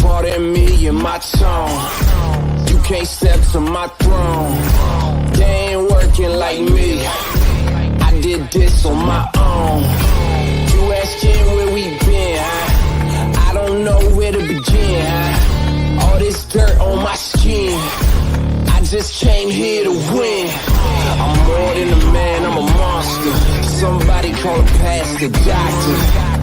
Pardon me and my tone. You can't step to my throne. They ain't working like me. I did this on my own. You asking where we been, huh? I don't know where to begin, huh? All this dirt on my skin. I just came here to win. I'm more than a man, I'm a monster. Somebody call a pastor, doctor.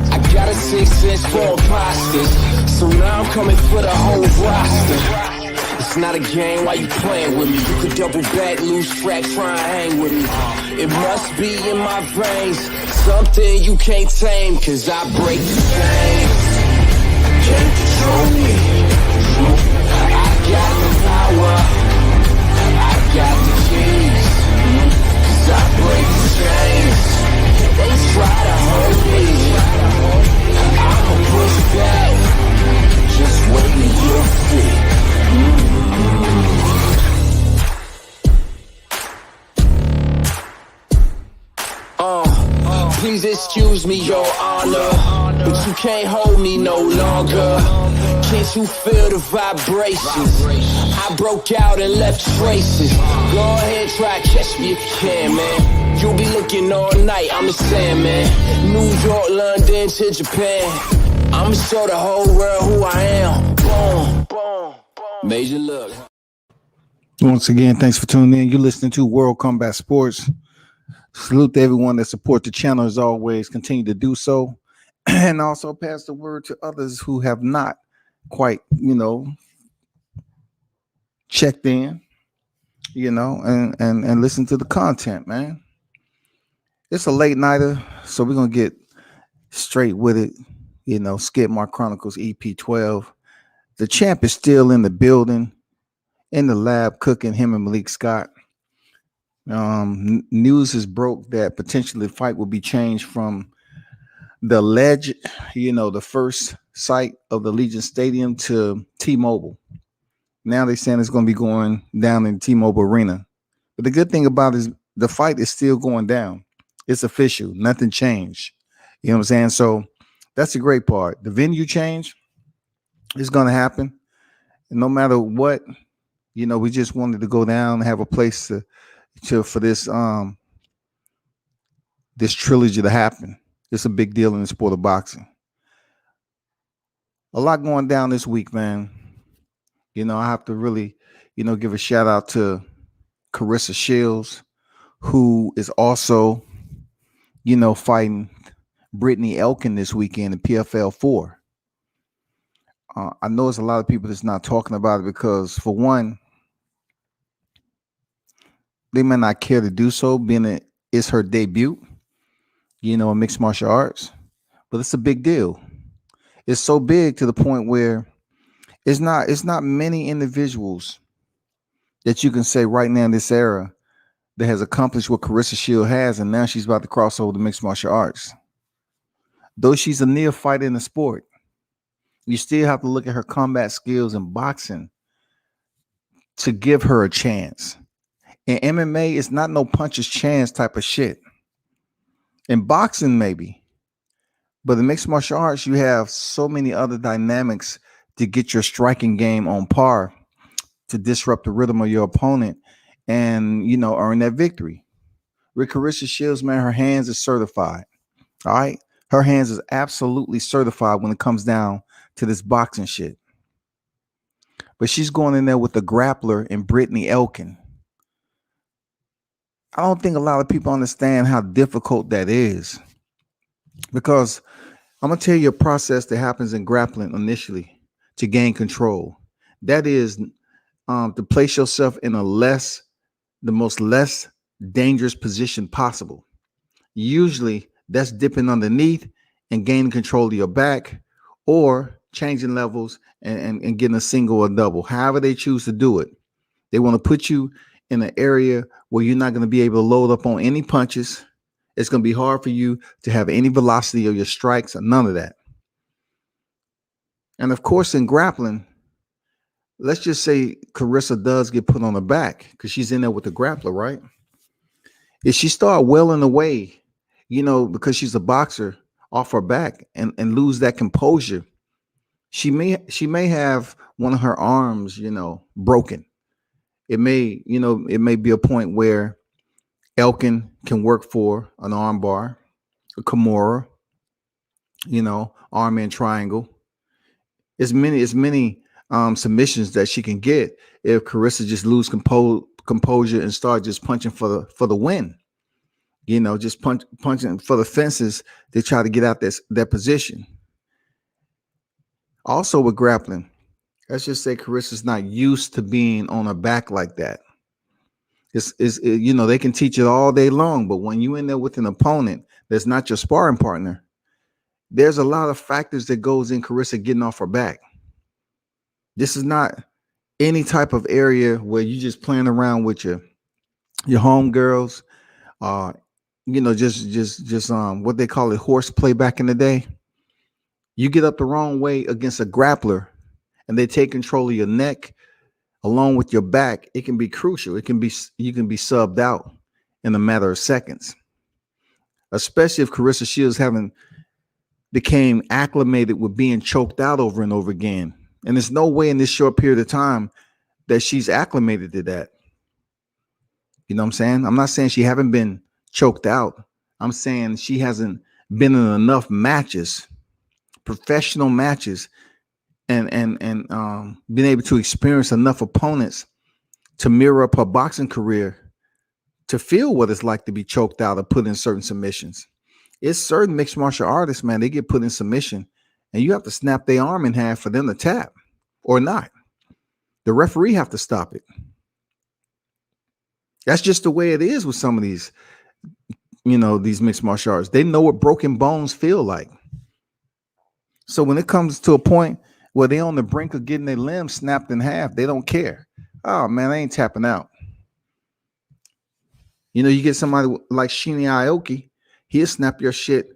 I got a 6 sense for imposters. So now I'm coming for the whole roster. It's not a game, why you playing with me? You could double back, lose track, try and hang with me. It must be in my veins, something you can't tame, cause I break the game. Can't control me. I got the power, I got the keys, cause I break the chains. They try to hold me, I'ma push back, just wait till you'll see. Please excuse me, your honor, but you can't hold me no longer. Can't you feel the vibrations? I broke out and left traces. Go ahead, try to catch me if you can, man. You'll be looking all night, I'm the Sandman. New York, London to Japan. I'ma show the whole world who I am. Boom, boom, boom. Major look. Once again, thanks for tuning in. You're listening to World Combat Sports. Salute to everyone that support the channel as always. Continue to do so. And also pass the word to others who have not quite, checked in, and listen to the content, man. It's a late nighter, so we're going to get straight with it. SKIDMARK Chronicles EP12. The champ is still in the building, in the lab, cooking, him and Malik Scott. News is broke that potentially the fight will be changed from the alleged, the first site of the Legion Stadium to T-Mobile. Now they're saying it's going to be going down in T-Mobile Arena. But the good thing about it is the fight is still going down. It's official. Nothing changed. You know what I'm saying? So that's the great part. The venue change is going to happen. And no matter what, we just wanted to go down and have a place for this this trilogy to happen. It's a big deal in the sport of boxing. A lot going down this week, man. I have to really, give a shout out to Claressa Shields, who is also, fighting Brittney Elkin this weekend in PFL 4. I know there's a lot of people that's not talking about it because, for one, they may not care to do so, being it's her debut, in mixed martial arts, but it's a big deal. It's so big to the point where it's not many individuals that you can say right now in this era that has accomplished what Claressa Shields has, and now she's about to cross over to mixed martial arts. Though she's a neophyte in the sport, you still have to look at her combat skills in boxing to give her a chance. In MMA, it's not no puncher's chance type of shit. In boxing, maybe. But in mixed martial arts, you have so many other dynamics to get your striking game on par, to disrupt the rhythm of your opponent and, earn that victory. With Claressa Shields, man, her hands is certified. All right? Her hands is absolutely certified when it comes down to this boxing shit. But she's going in there with the grappler and Brittney Elkin. I don't think a lot of people understand how difficult that is, because I'm going to tell you a process that happens in grappling initially to gain control. That is to place yourself in the most less dangerous position possible. Usually that's dipping underneath and gaining control of your back, or changing levels and getting a single or double, however they choose to do it. They want to put you in an area where you're not going to be able to load up on any punches. It's going to be hard for you to have any velocity of your strikes or none of that. And of course, in grappling, let's just say Claressa does get put on her back because she's in there with the grappler, right? If she start welling away, because she's a boxer, off her back and lose that composure, she may have one of her arms, broken. It may be a point where Elkin can work for an arm bar, a Kimura, arm in triangle. As many submissions that she can get if Claressa just lose composure and start just punching for the win. Just punching for the fences to try to get out that position. Also with grappling, let's just say Claressa's not used to being on her back like that. They can teach it all day long, but when you in there with an opponent that's not your sparring partner, there's a lot of factors that goes in Claressa getting off her back. This is not any type of area where you just playing around with your homegirls, just what they call it, horseplay back in the day. You get up the wrong way against a grappler and they take control of your neck along with your back, it can be crucial. You can be subbed out in a matter of seconds, especially if Claressa Shields haven't became acclimated with being choked out over and over again. And there's no way in this short period of time that she's acclimated to that. You know what I'm saying? I'm not saying she haven't been choked out. I'm saying she hasn't been in enough matches, professional matches, and been able to experience enough opponents to mirror up her boxing career to feel what it's like to be choked out or put in certain submissions. It's certain mixed martial artists, man, they get put in submission and you have to snap their arm in half for them to tap or not. The referee have to stop it. That's just the way it is with some of these, these mixed martial arts. They know what broken bones feel like. So when it comes to a point where they're on the brink of getting their limbs snapped in half, they don't care. Oh, man, I ain't tapping out. You get somebody like Shinya Aoki, he'll snap your shit,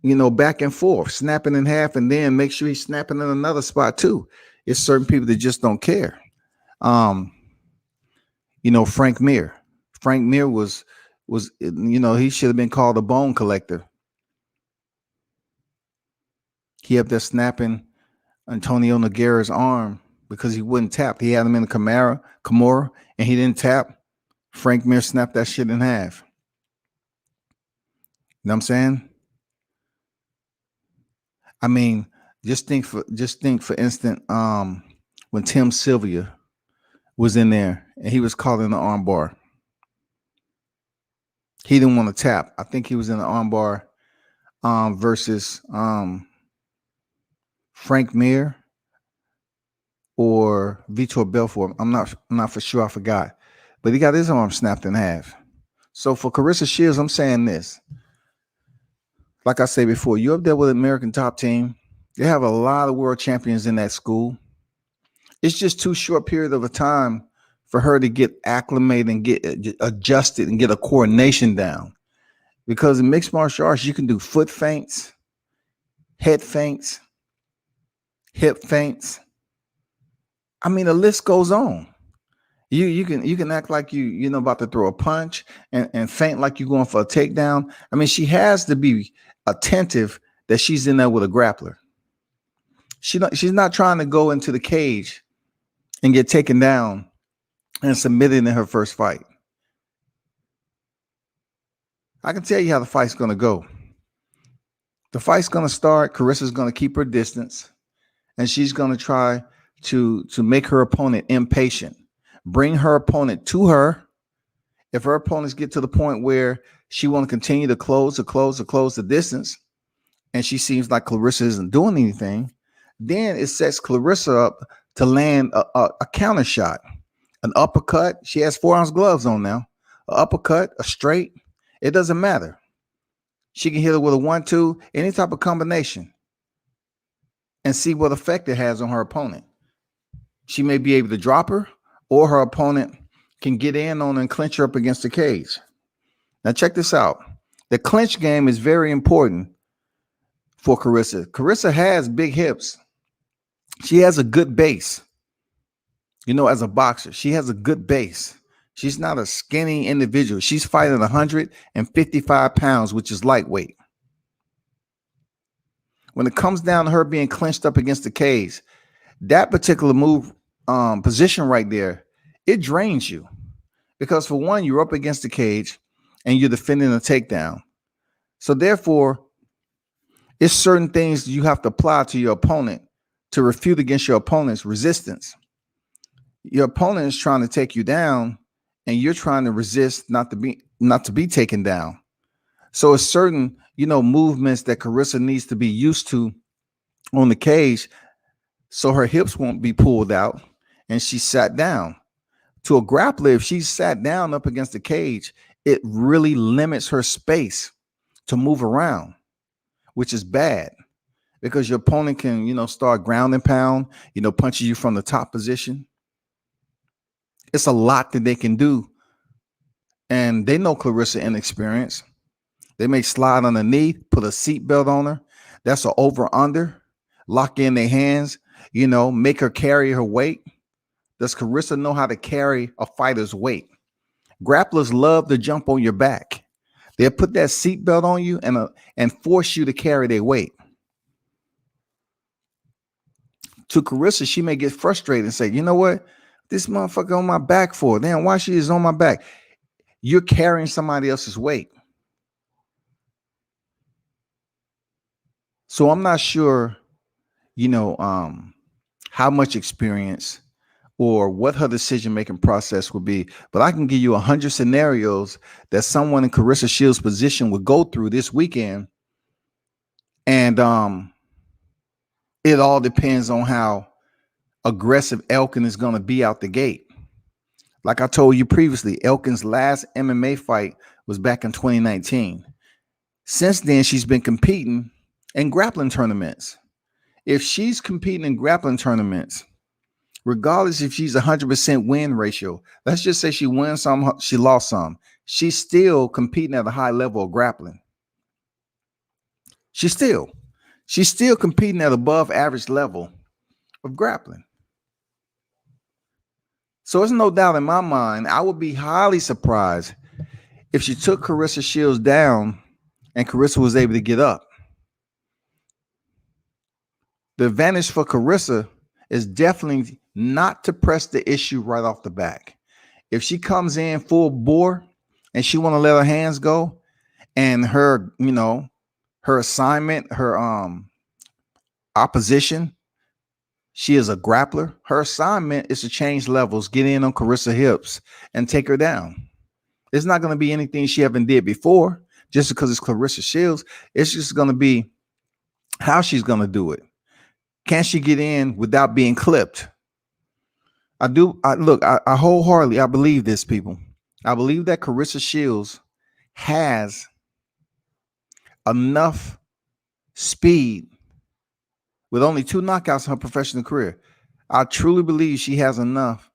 back and forth, snapping in half, and then make sure he's snapping in another spot too. It's certain people that just don't care. Frank Mir. Frank Mir was he should have been called a bone collector. He up there snapping Antonio Nogueira's arm because he wouldn't tap. He had him in the Kimura, and he didn't tap. Frank Mir snapped that shit in half. You know what I'm saying? I mean, just think for instance, when Tim Sylvia was in there and he was caught in the arm bar. He didn't want to tap. I think he was in the arm bar versus Frank Mir or Vitor Belfort. I'm not for sure. I forgot. But he got his arm snapped in half. So for Claressa Shields, I'm saying this. Like I said before, you're up there with the American top team. They have a lot of world champions in that school. It's just too short period of a time for her to get acclimated and get adjusted and get a coordination down. Because in mixed martial arts, you can do foot feints, head feints, hip feints. I mean, the list goes on. You can act like you about to throw a punch and feint like you're going for a takedown. I mean, she has to be attentive that she's in there with a grappler. She's not trying to go into the cage and get taken down and submitted in her first fight. I can tell you how the fight's going to go. The fight's going to start. Claressa's going to keep her distance, and she's going to try to make her opponent impatient. Bring her opponent to her. If her opponents get to the point where she want to continue to close the distance, and she seems like Claressa isn't doing anything, then it sets Claressa up to land a counter shot, an uppercut. She has 4-ounce gloves on now. An uppercut, a straight, it doesn't matter. She can hit her with a 1-2, any type of combination, and see what effect it has on her opponent. She may be able to drop her, or her opponent can get in on and clinch her up against the cage. Now check this out. The clinch game is very important for Claressa. Claressa has big hips. She has a good base. As a boxer, she has a good base. She's not a skinny individual. She's fighting 155 pounds, which is lightweight. When it comes down to her being clinched up against the cage, that particular move, position right there, it drains you. Because for one, you're up against the cage and you're defending a takedown. So therefore, it's certain things you have to apply to your opponent to refute against your opponent's resistance. Your opponent is trying to take you down and you're trying to resist not to be taken down. So it's certain, movements that Claressa needs to be used to on the cage so her hips won't be pulled out and she sat down. To a grappler, if she's sat down up against the cage, it really limits her space to move around, which is bad because your opponent can, start ground and pound, punching you from the top position. It's a lot that they can do. And they know Claressa inexperienced. They may slide underneath, put a seatbelt on her. That's an over-under. Lock in their hands, make her carry her weight. Does Claressa know how to carry a fighter's weight? Grapplers love to jump on your back. They'll put that seatbelt on you and force you to carry their weight. To Claressa, she may get frustrated and say, you know what? This motherfucker on my back for? Damn, why she is on my back? You're carrying somebody else's weight. So I'm not sure, how much experience or what her decision-making process would be. But I can give you 100 scenarios that someone in Claressa Shields' position would go through this weekend. And it all depends on how aggressive Elkin is going to be out the gate. Like I told you previously, Elkin's last MMA fight was back in 2019. Since then, she's been competing in grappling tournaments. If she's competing in grappling tournaments, regardless if she's 100% win ratio, let's just say she wins some, she lost some, she's still competing at a high level of grappling. She's still competing at above average level of grappling. So there's no doubt in my mind, I would be highly surprised if she took Claressa Shields down and Claressa was able to get up. The advantage for Claressa is definitely not to press the issue right off the back. If she comes in full bore and she want to let her hands go and her, her assignment, her opposition, she is a grappler. Her assignment is to change levels, get in on Claressa hips and take her down. It's not going to be anything she haven't did before just because it's Claressa Shields. It's just going to be how she's going to do it. Can she get in without being clipped? I wholeheartedly, I believe this, people. I believe that Claressa Shields has enough speed with only 2 knockouts in her professional career. I truly believe she has enough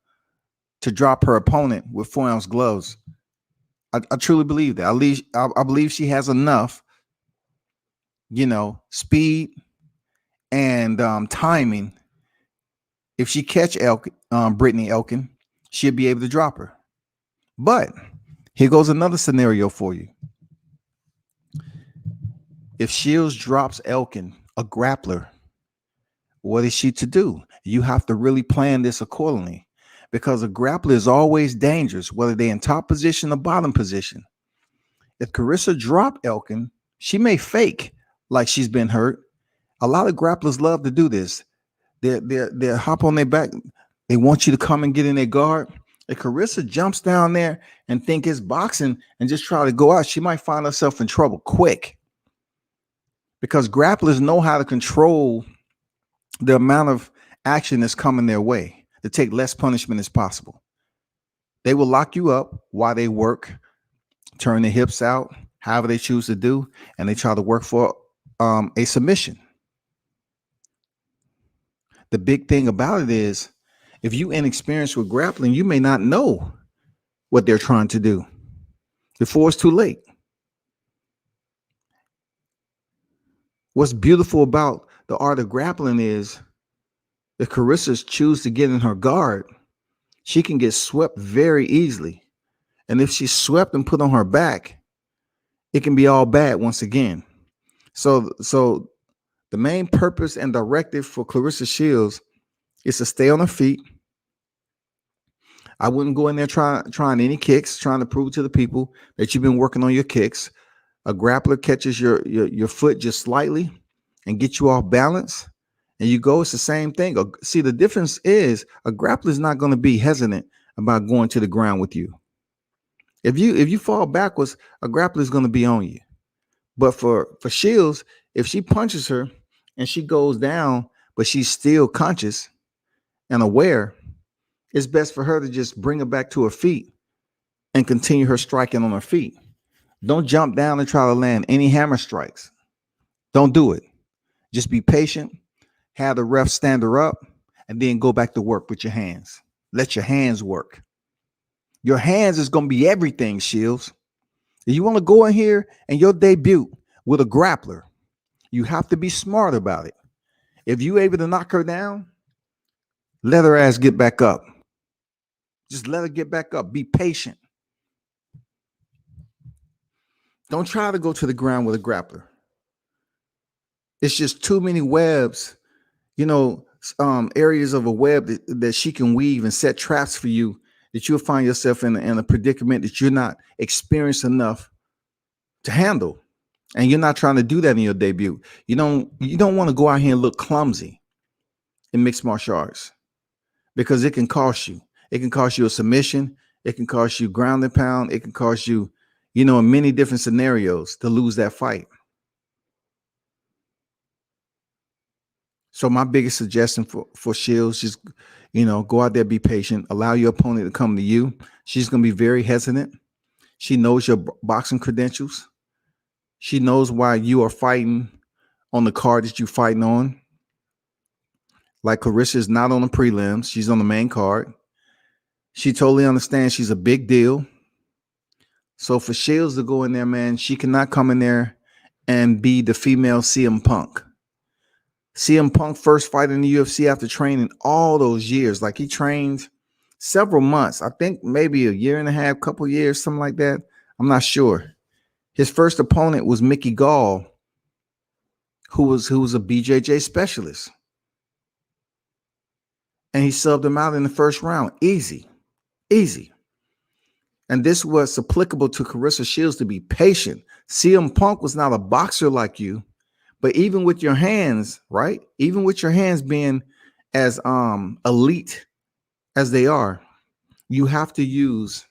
to drop her opponent with 4-ounce gloves. I truly believe that. I believe she has enough, speed and timing. If she catch Brittney Elkin, she'll be able to drop her. But here goes another scenario for you. If Shields drops Elkin, a grappler, what is she to do? You have to really plan this accordingly because a grappler is always dangerous, whether they're in top position or bottom position. If Claressa drop Elkin, she may fake like she's been hurt. A lot of grapplers love to do this. They hop on their back. They want you to come and get in their guard. If Claressa jumps down there and think it's boxing and just try to go out, she might find herself in trouble quick because grapplers know how to control the amount of action that's coming their way to take less punishment as possible. They will lock you up while they work, turn their hips out, however they choose to do, and they try to work for a submission. The big thing about it is if you're inexperienced with grappling, you may not know what they're trying to do before it's too late. What's beautiful about the art of grappling is if Claressa chooses to get in her guard, she can get swept very easily. And if she's swept and put on her back, it can be all bad once again. So the main purpose and directive for Claressa Shields is to stay on her feet. I wouldn't go in there trying any kicks, trying to prove to the people that you've been working on your kicks. A grappler catches your foot just slightly and gets you off balance, and you go. It's the same thing. See, the difference is a grappler is not going to be hesitant about going to the ground with you. If you fall backwards, a grappler is going to be on you. But for Shields, if she punches her and she goes down, but she's still conscious and aware, it's best for her to just bring her back to her feet and continue her striking on her feet. Don't jump down and try to land any hammer strikes. Don't do it. Just be patient, have the ref stand her up, and then go back to work with your hands. Let your hands work. Your hands is going to be everything, Shields. If you want to go in here and your debut with a grappler, you have to be smart about it. If you're able to knock her down, let her ass get back up. Just let her get back up. Be patient. Don't try to go to the ground with a grappler. It's just too many webs, areas of a web that she can weave and set traps for you, that you'll find yourself in a predicament that you're not experienced enough to handle. And you're not trying to do that in your debut. You don't want to go out here and look clumsy in mixed martial arts, because it can cost you. It can cost you a submission. It can cost you ground and pound. It can cost you, in many different scenarios to lose that fight. So my biggest suggestion for Shields, just, go out there, be patient, allow your opponent to come to you. She's going to be very hesitant. She knows your boxing credentials. She knows why you are fighting on the card that you're fighting on. Like Claressa is not on the prelims. She's on the main card. She totally understands she's a big deal. So for Shields to go in there, man, she cannot come in there and be the female CM Punk. CM Punk first fight in the UFC after training all those years. Like, he trained several months. I think maybe a year and a half, couple years, something like that. I'm not sure. His first opponent was Mickey Gall, who was a BJJ specialist. And he subbed him out in the first round. Easy. And this was applicable to Claressa Shields, to be patient. CM Punk was not a boxer like you, but even with your hands, right? Even with your hands being as elite as they are, you have to use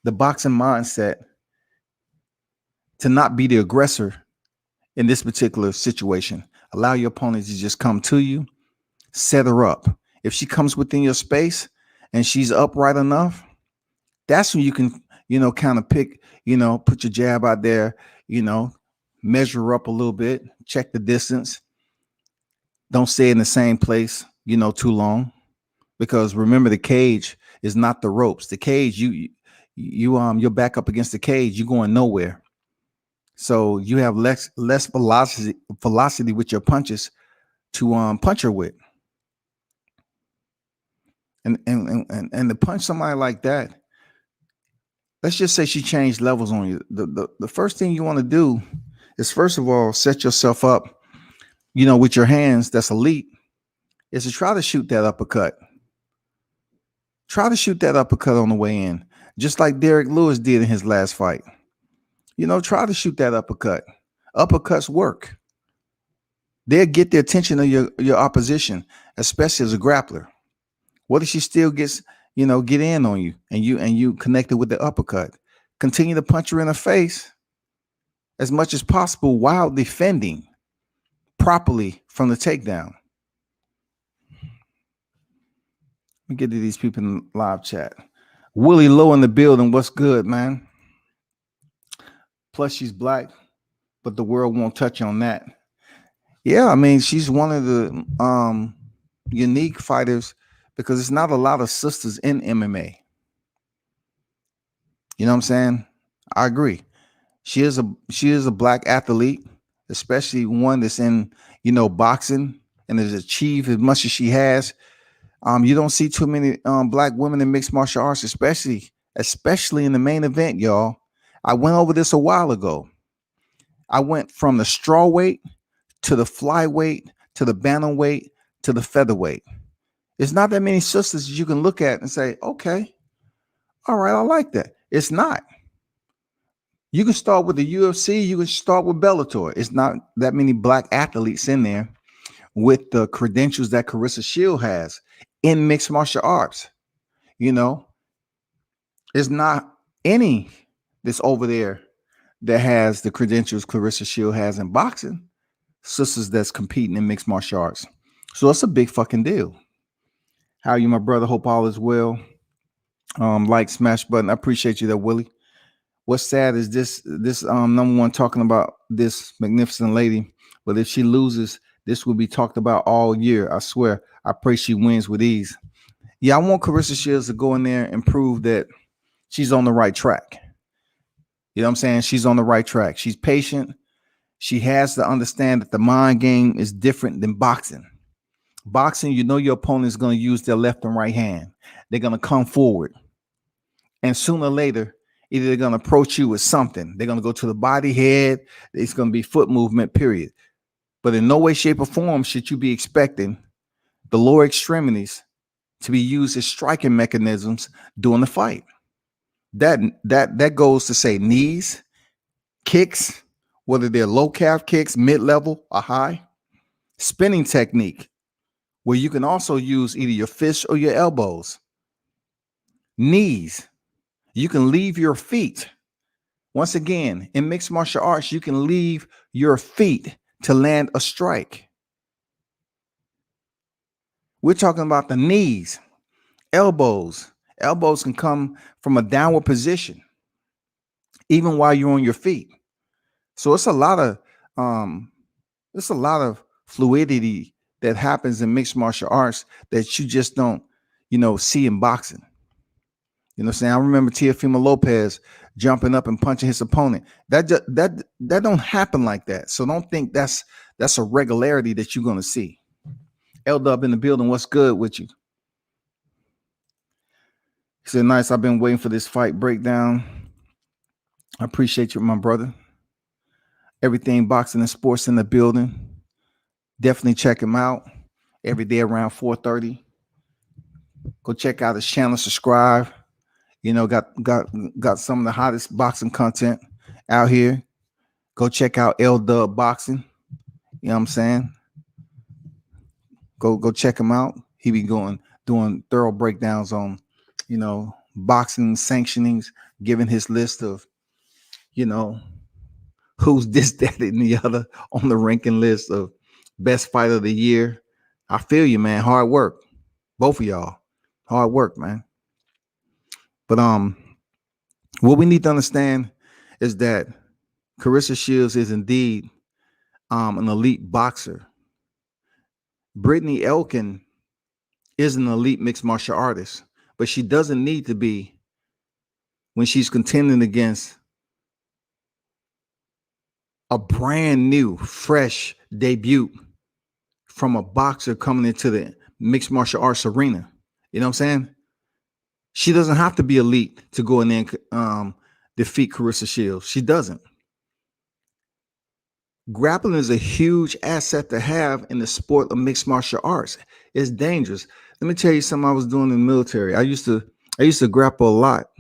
the boxing mindset to not be the aggressor in this particular situation. Allow your opponent to just come to you, set her up. If she comes within your space and she's upright enough, that's when you can, kind of pick, put your jab out there, measure her up a little bit, check the distance. Don't stay in the same place, too long, because remember, the cage is not the ropes. The cage, you're back up against the cage, you're going nowhere. So you have less velocity with your punches to punch her with. And to punch somebody like that, let's just say she changed levels on you. The first thing you want to do is, first of all, set yourself up, with your hands that's elite, is to try to shoot that uppercut. Try to shoot that uppercut on the way in, just like Derek Lewis did in his last fight. Try to shoot that uppercut. Uppercuts work. They'll get the attention of your opposition, especially as a grappler. What if she still gets, get in on you and you connected with the uppercut? Continue to punch her in the face as much as possible while defending properly from the takedown. Let me get to these people in the live chat. Willie Lowe in the building. What's good, man? Plus, she's black, but the world won't touch on that. Yeah, I mean, she's one of the unique fighters, because it's not a lot of sisters in MMA. You know what I'm saying? I agree. She is a black athlete, especially one that's in, boxing and has achieved as much as she has. You don't see too many black women in mixed martial arts, especially especially in the main event, y'all. I went over this a while ago. I went from the strawweight to the flyweight to the bantamweight to the featherweight. It's not that many sisters you can look at and say, okay, all right, I like that. It's not. You can start with the UFC. You can start with Bellator. It's not that many black athletes in there with the credentials that Claressa Shields has in mixed martial arts. You know, it's not any that's over there that has the credentials Claressa Shields has in boxing. Sisters that's competing in mixed martial arts. So it's a big fucking deal. How are you, my brother? Hope all is well. Like, smash button. I appreciate you there, Willie. What's sad is this number one talking about this magnificent lady, but if she loses, this will be talked about all year. I swear. I pray she wins with ease. Yeah, I want Claressa Shields to go in there and prove that she's on the right track. You know what I'm saying? She's on the right track. She's patient. She has to understand that the mind game is different than boxing. Boxing, you know your opponent is going to use their left and right hand. They're going to come forward. And sooner or later, either they're going to approach you with something. They're going to go to the body, head. It's going to be foot movement, period. But in no way, shape, or form should you be expecting the lower extremities to be used as striking mechanisms during the fight. That goes to say knees, kicks, whether they're low calf kicks, mid-level, or high. Spinning technique, where you can also use either your fists or your elbows. Knees. You can leave your feet. Once again, in mixed martial arts, you can leave your feet to land a strike. We're talking about the knees, elbows. Elbows can come from a downward position, even while you're on your feet. So it's a lot of fluidity that happens in mixed martial arts that you just don't, see in boxing. You know what I'm saying? I remember Teofimo Lopez jumping up and punching his opponent. That don't happen like that. So don't think that's a regularity that you're going to see. L-Dub in the building. What's good with you? He said, nice. I've been waiting for this fight breakdown. I appreciate you, my brother. Everything boxing and sports in the building. Definitely check him out every day around 4:30. Go check out his channel. Subscribe. Got some of the hottest boxing content out here. Go check out L-Dub Boxing. You know what I'm saying? Go check him out. He be doing thorough breakdowns on, boxing sanctionings, giving his list of, who's this, that, and the other on the ranking list of best fight of the year. I feel you, man. Hard work. Both of y'all. Hard work, man. But what we need to understand is that Claressa Shields is indeed an elite boxer. Brittney Elkin is an elite mixed martial artist, but she doesn't need to be when she's contending against a brand new, fresh debut from a boxer coming into the mixed martial arts arena. You know what I'm saying? She doesn't have to be elite to go in there and defeat Claressa Shields. She doesn't. Grappling is a huge asset to have in the sport of mixed martial arts. It's dangerous. Let me tell you something I was doing in the military. I used to grapple a lot.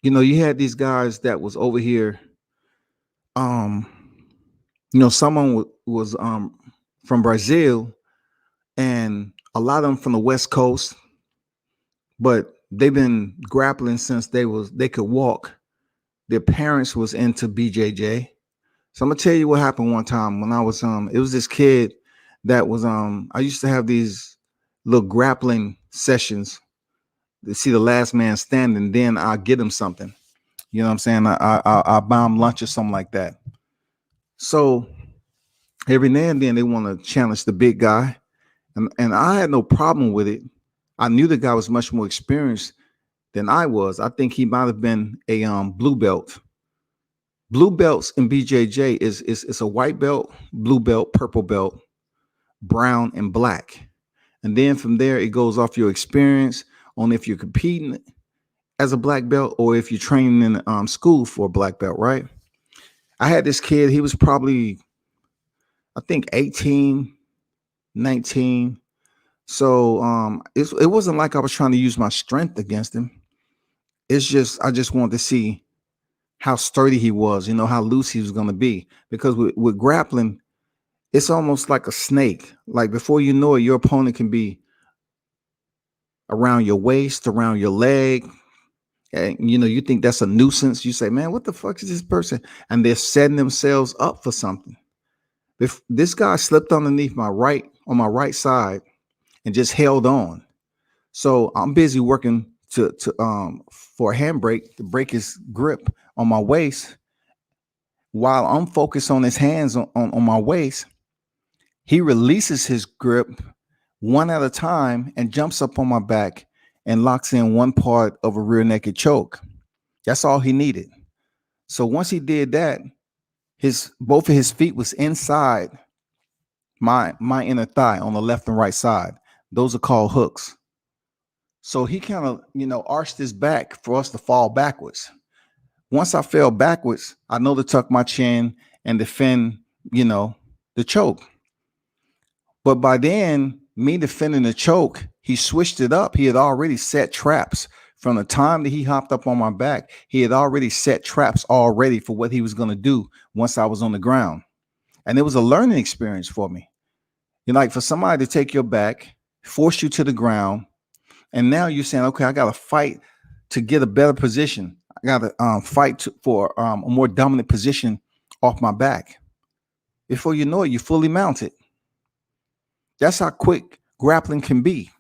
You had these guys that was over here. Someone was from Brazil, and a lot of them from the West Coast, but they've been grappling since they could walk. Their parents was into BJJ. So I'm gonna tell you what happened one time when I was it was this kid that was I used to have these little grappling sessions to see the last man standing, then I'll get him something. You know what I'm saying? I'll buy him lunch or something like that. So every now and then they want to challenge the big guy. And I had no problem with it. I knew the guy was much more experienced than I was. I think he might have been a blue belt. Blue belts in BJJ is a white belt, blue belt, purple belt, brown, and black. And then from there, it goes off your experience on if you're competing as a black belt, or if you're training in school for a black belt, right? I had this kid, he was probably, I think 18, 19. So it wasn't like I was trying to use my strength against him. It's just I just wanted to see how sturdy he was, how loose he was going to be. Because with grappling, it's almost like a snake. Like before you know it, your opponent can be around your waist, around your leg. And you think that's a nuisance. You say, man, what the fuck is this person? And they're setting themselves up for something. If this guy slipped underneath on my right side and just held on. So I'm busy working for a handbrake to break his grip on my waist. While I'm focused on his hands on my waist, he releases his grip one at a time and jumps up on my back and locks in one part of a rear naked choke. That's all he needed. So once he did that, both of his feet was inside my inner thigh on the left and right side. Those are called hooks. So he kind of, arched his back for us to fall backwards. Once I fell backwards, I know to tuck my chin and defend, the choke. But by then, me defending the choke, he switched it up. He had already set traps. From the time that he hopped up on my back, he had already set traps already for what he was going to do once I was on the ground. And it was a learning experience for me. Like for somebody to take your back, force you to the ground, and now you're saying, okay, I got to fight to get a better position. I got to fight for a more dominant position off my back. Before you know it, you're fully mounted. That's how quick grappling can be.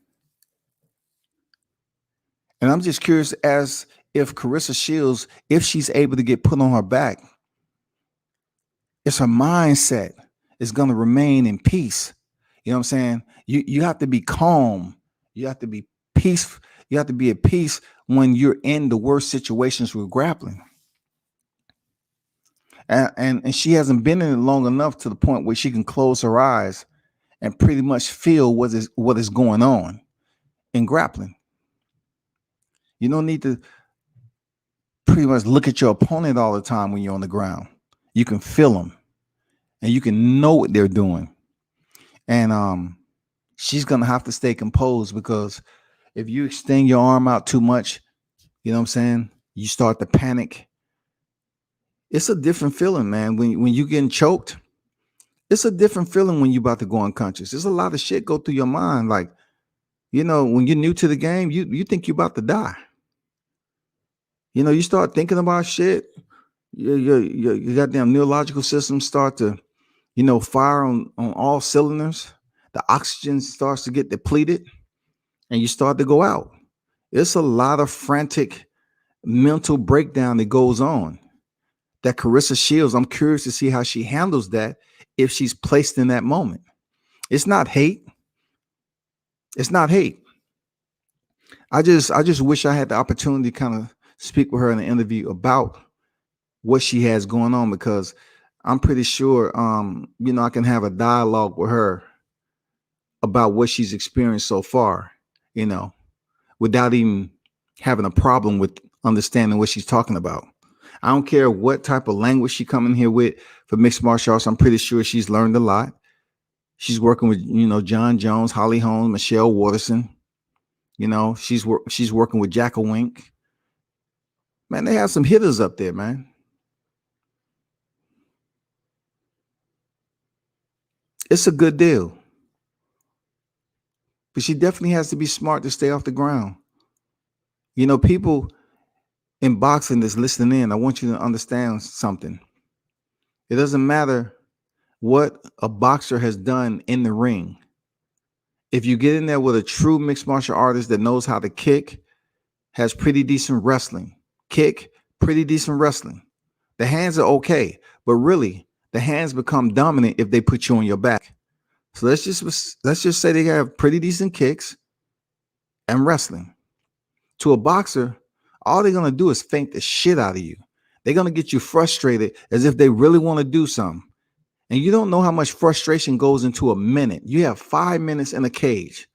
And I'm just curious as if Claressa Shields, if she's able to get put on her back, it's her mindset is going to remain in peace. You know what I'm saying? You have to be calm. You have to be peaceful. You have to be at peace when you're in the worst situations with grappling. And she hasn't been in it long enough to the point where she can close her eyes and pretty much feel what is going on in grappling. You don't need to pretty much look at your opponent all the time when you're on the ground. You can feel them and you can know what they're doing. And she's going to have to stay composed, because if you extend your arm out too much, you know what I'm saying, you start to panic. It's a different feeling, man. When you're getting choked, it's a different feeling when you're about to go unconscious. There's a lot of shit go through your mind. Like, when you're new to the game, you think you're about to die. You start thinking about shit. Your goddamn neurological system start to, fire on all cylinders. The oxygen starts to get depleted and you start to go out. It's a lot of frantic mental breakdown that goes on. That Claressa Shields, I'm curious to see how she handles that if she's placed in that moment. It's not hate. It's not hate. I just wish I had the opportunity to kind of speak with her in an interview about what she has going on, because I'm pretty sure, I can have a dialogue with her about what she's experienced so far, without even having a problem with understanding what she's talking about. I don't care what type of language she come in here with for mixed martial arts. I'm pretty sure she's learned a lot. She's working with, John Jones, Holly Holmes, Michelle Waterson. She's working with Jackal Wink. Man, they have some hitters up there, man. It's a good deal. But she definitely has to be smart to stay off the ground. People in boxing that's listening in, I want you to understand something. It doesn't matter what a boxer has done in the ring. If you get in there with a true mixed martial artist that knows how to kick, has pretty decent wrestling, pretty decent wrestling. The hands are okay, but really the hands become dominant if they put you on your back. So let's just say they have pretty decent kicks and wrestling. To a boxer, all they're going to do is feint the shit out of you. They're going to get you frustrated as if they really want to do something. And you don't know how much frustration goes into a minute. You have 5 minutes in a cage.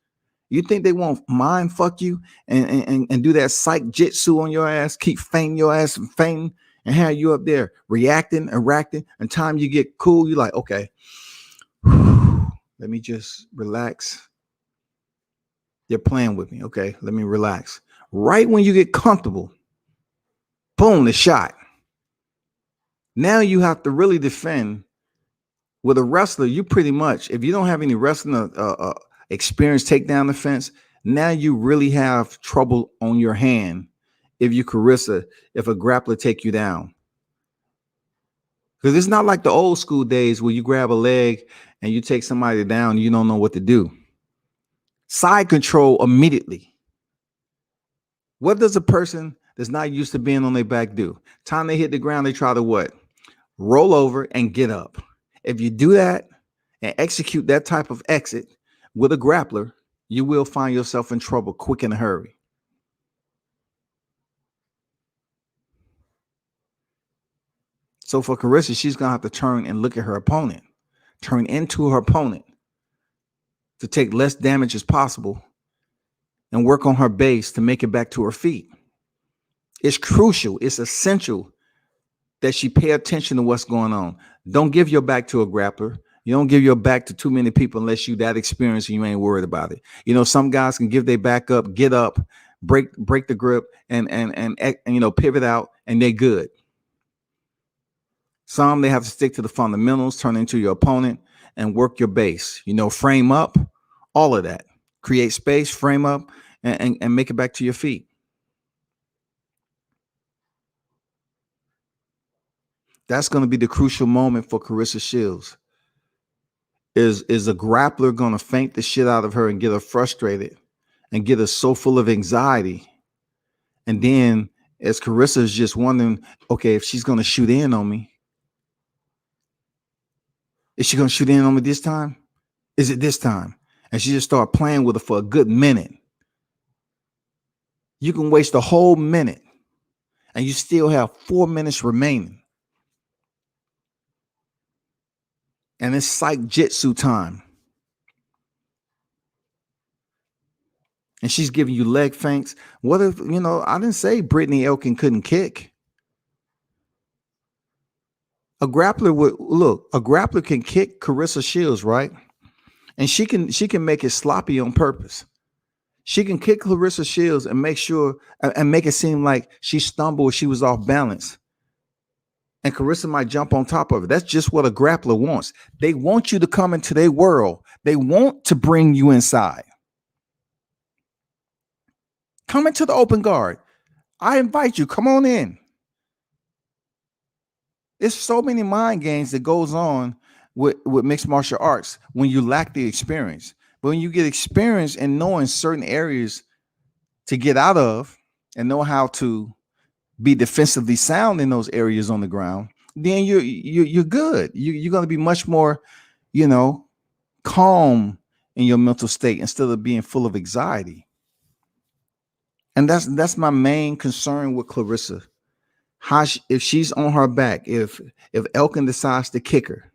You think they won't mind fuck you and do that psych jitsu on your ass, keep fainting your ass and fainting and have you up there reacting and reacting. And time you get cool, you're like, okay, let me just relax. They're playing with me. Okay, let me relax. Right when you get comfortable, boom, the shot. Now you have to really defend. With a wrestler, you pretty much, if you don't have any wrestling experience, take down the fence, now you really have trouble on your hand if a grappler take you down. Because it's not like the old school days where you grab a leg and you take somebody down and you don't know what to do. Side control immediately. What does a person that's not used to being on their back do? Time they hit the ground, they try to what? Roll over and get up. If you do that and execute that type of exit with a grappler, you will find yourself in trouble quick in a hurry. So for Claressa, she's going to have to turn and look at her opponent, turn into her opponent to take less damage as possible and work on her base to make it back to her feet. It's crucial. It's essential that she pay attention to what's going on. Don't give your back to a grappler. You don't give your back to too many people unless you that experienced and you ain't worried about it. You know, some guys can give their back up, get up, break the grip, and you know, pivot out, and they're good. Some they have to stick to the fundamentals, turn into your opponent, and work your base. You know, frame up, all of that. Create space, frame up, and make it back to your feet. That's going to be the crucial moment for Claressa Shields. Is a grappler going to faint the shit out of her and get her frustrated and get her so full of anxiety? And then as Claressa is just wondering, okay, if she's going to shoot in on me, is she going to shoot in on me this time? Is it this time? And she just start playing with her for a good minute. You can waste a whole minute and you still have 4 minutes remaining. And it's psych jitsu time. And she's giving you leg feints. What if, you know, I didn't say Brittney Elkin couldn't kick. A grappler can kick Claressa Shields, right? And she can make it sloppy on purpose. She can kick Claressa Shields and make sure and make it seem like she stumbled, she was off balance. And Claressa might jump on top of it. That's just what a grappler wants. They want you to come into their world. They want to bring you inside. Come into the open guard. I invite you. Come on in. There's so many mind games that goes on with mixed martial arts when you lack the experience. But when you get experience in knowing certain areas to get out of and know how to be defensively sound in those areas on the ground, then you're good. You're going to be much more, you know, calm in your mental state instead of being full of anxiety. And that's my main concern with Claressa. If she's on her back, if Elkin decides to kick her,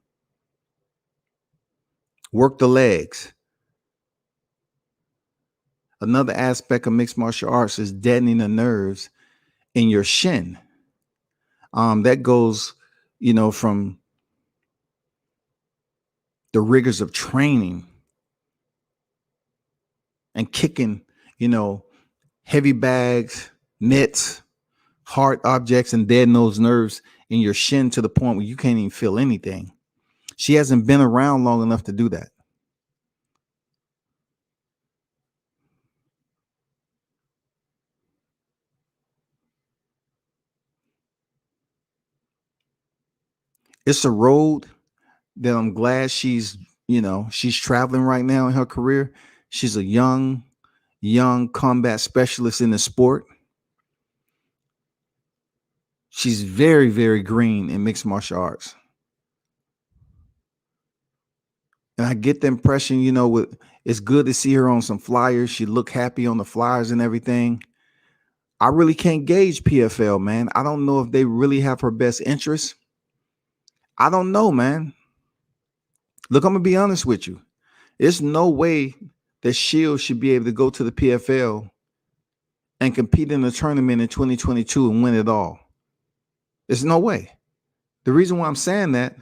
work the legs. Another aspect of mixed martial arts is deadening the nerves in your shin. That goes, you know, from the rigors of training and kicking, you know, heavy bags, nets, hard objects, and deaden those nerves in your shin to the point where you can't even feel anything. She hasn't been around long enough to do that. It's a road that I'm glad she's traveling right now in her career. She's a young combat specialist in the sport. She's very, very green in mixed martial arts. And I get the impression, you know, it's good to see her on some flyers. She looked happy on the flyers and everything. I really can't gauge PFL, man. I don't know if they really have her best interests. I don't know, man. Look, I'm going to be honest with you. There's no way that Shields should be able to go to the PFL and compete in a tournament in 2022 and win it all. There's no way. The reason why I'm saying that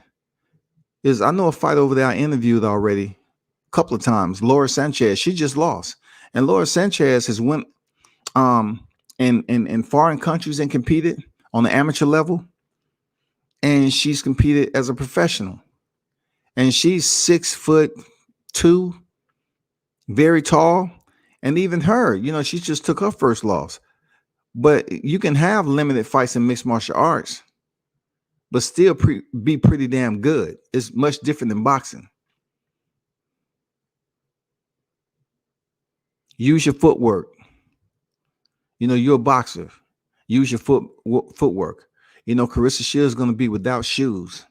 is I know a fight over there I interviewed already a couple of times. Laura Sanchez, she just lost. And Laura Sanchez has went in foreign countries and competed on the amateur level. And she's competed as a professional. And she's 6'2", very tall. And even her, she just took her first loss. But you can have limited fights in mixed martial arts, but still be pretty damn good. It's much different than boxing. Use your footwork. You're a boxer. Use your footwork. Claressa Shields is going to be without shoes.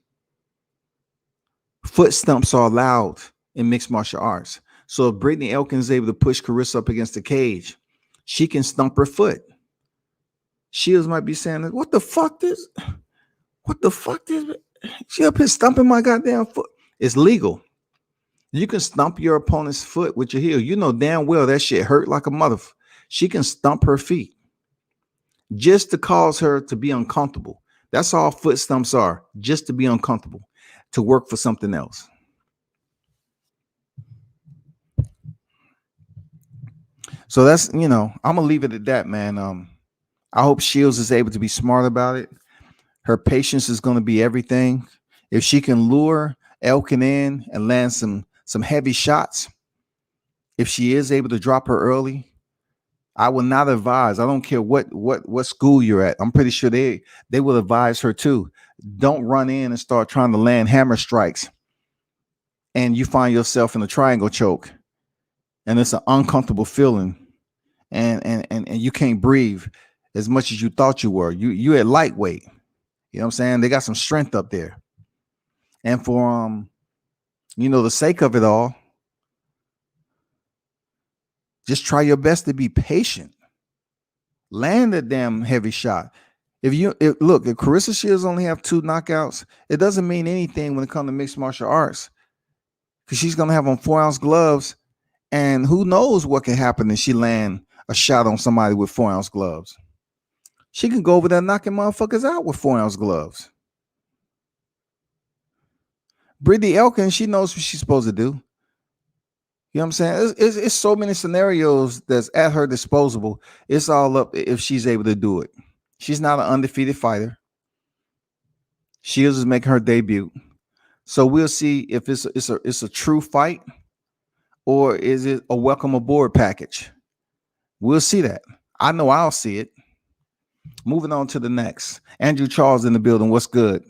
Foot stumps are allowed in mixed martial arts. So if Brittney Elkin is able to push Claressa up against the cage, she can stump her foot. Shields might be saying, what the fuck this? She up here stumping my goddamn foot. It's legal. You can stump your opponent's foot with your heel. You know damn well that shit hurt like a motherfucker. She can stump her feet just to cause her to be uncomfortable. That's all foot stumps are, just to be uncomfortable, to work for something else. So that's, I'm going to leave it at that, man. I hope Shields is able to be smart about it. Her patience is going to be everything. If she can lure Elkin in and land some heavy shots, if she is able to drop her early, I will not advise. I don't care what school you're at. I'm pretty sure they will advise her too. Don't run in and start trying to land hammer strikes, and you find yourself in a triangle choke, and it's an uncomfortable feeling, and you can't breathe as much as you thought you were. You at lightweight. You know what I'm saying? They got some strength up there. And for the sake of it all, just try your best to be patient. Land a damn heavy shot. If Claressa Shields only have 2 knockouts, it doesn't mean anything when it comes to mixed martial arts. Because she's gonna have on 4-ounce gloves, and who knows what can happen if she land a shot on somebody with 4-ounce gloves. She can go over there knocking motherfuckers out with 4-ounce gloves. Brittney Elkin, she knows what she's supposed to do. You know what I'm saying? It's so many scenarios that's at her disposal. It's all up if she's able to do it. She's not an undefeated fighter. Shields is making her debut. So we'll see if it's a true fight, or is it a welcome aboard package. We'll see that. I know I'll see it. Moving on to the next. Andrew Charles in the building. What's good?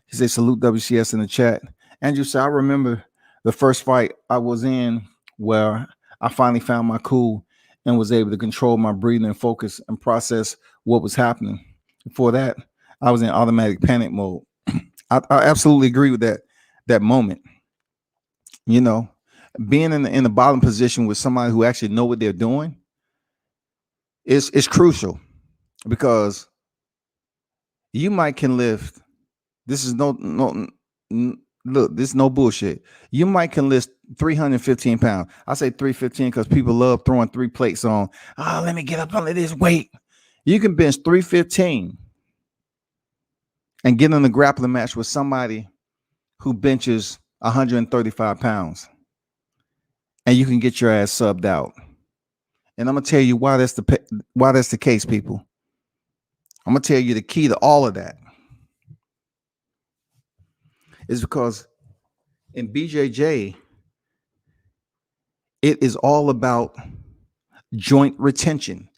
He said, salute WCS in the chat. Andrew said, I remember the first fight I was in where I finally found my cool and was able to control my breathing and focus and process what was happening. Before that, I was in automatic panic mode. I absolutely agree with that moment. Being in the bottom position with somebody who actually know what they're doing is crucial, because you might can lift. This is no look, this is no bullshit. You might can lift 315 pounds. I say 315 because people love throwing 3 plates on. Oh, let me get up under this weight. You can bench 315 and get in a grappling match with somebody who benches 135 pounds, and you can get your ass subbed out. And I'm gonna tell you why that's the case, people. I'm gonna tell you the key to all of that is because in BJJ, it is all about joint retention.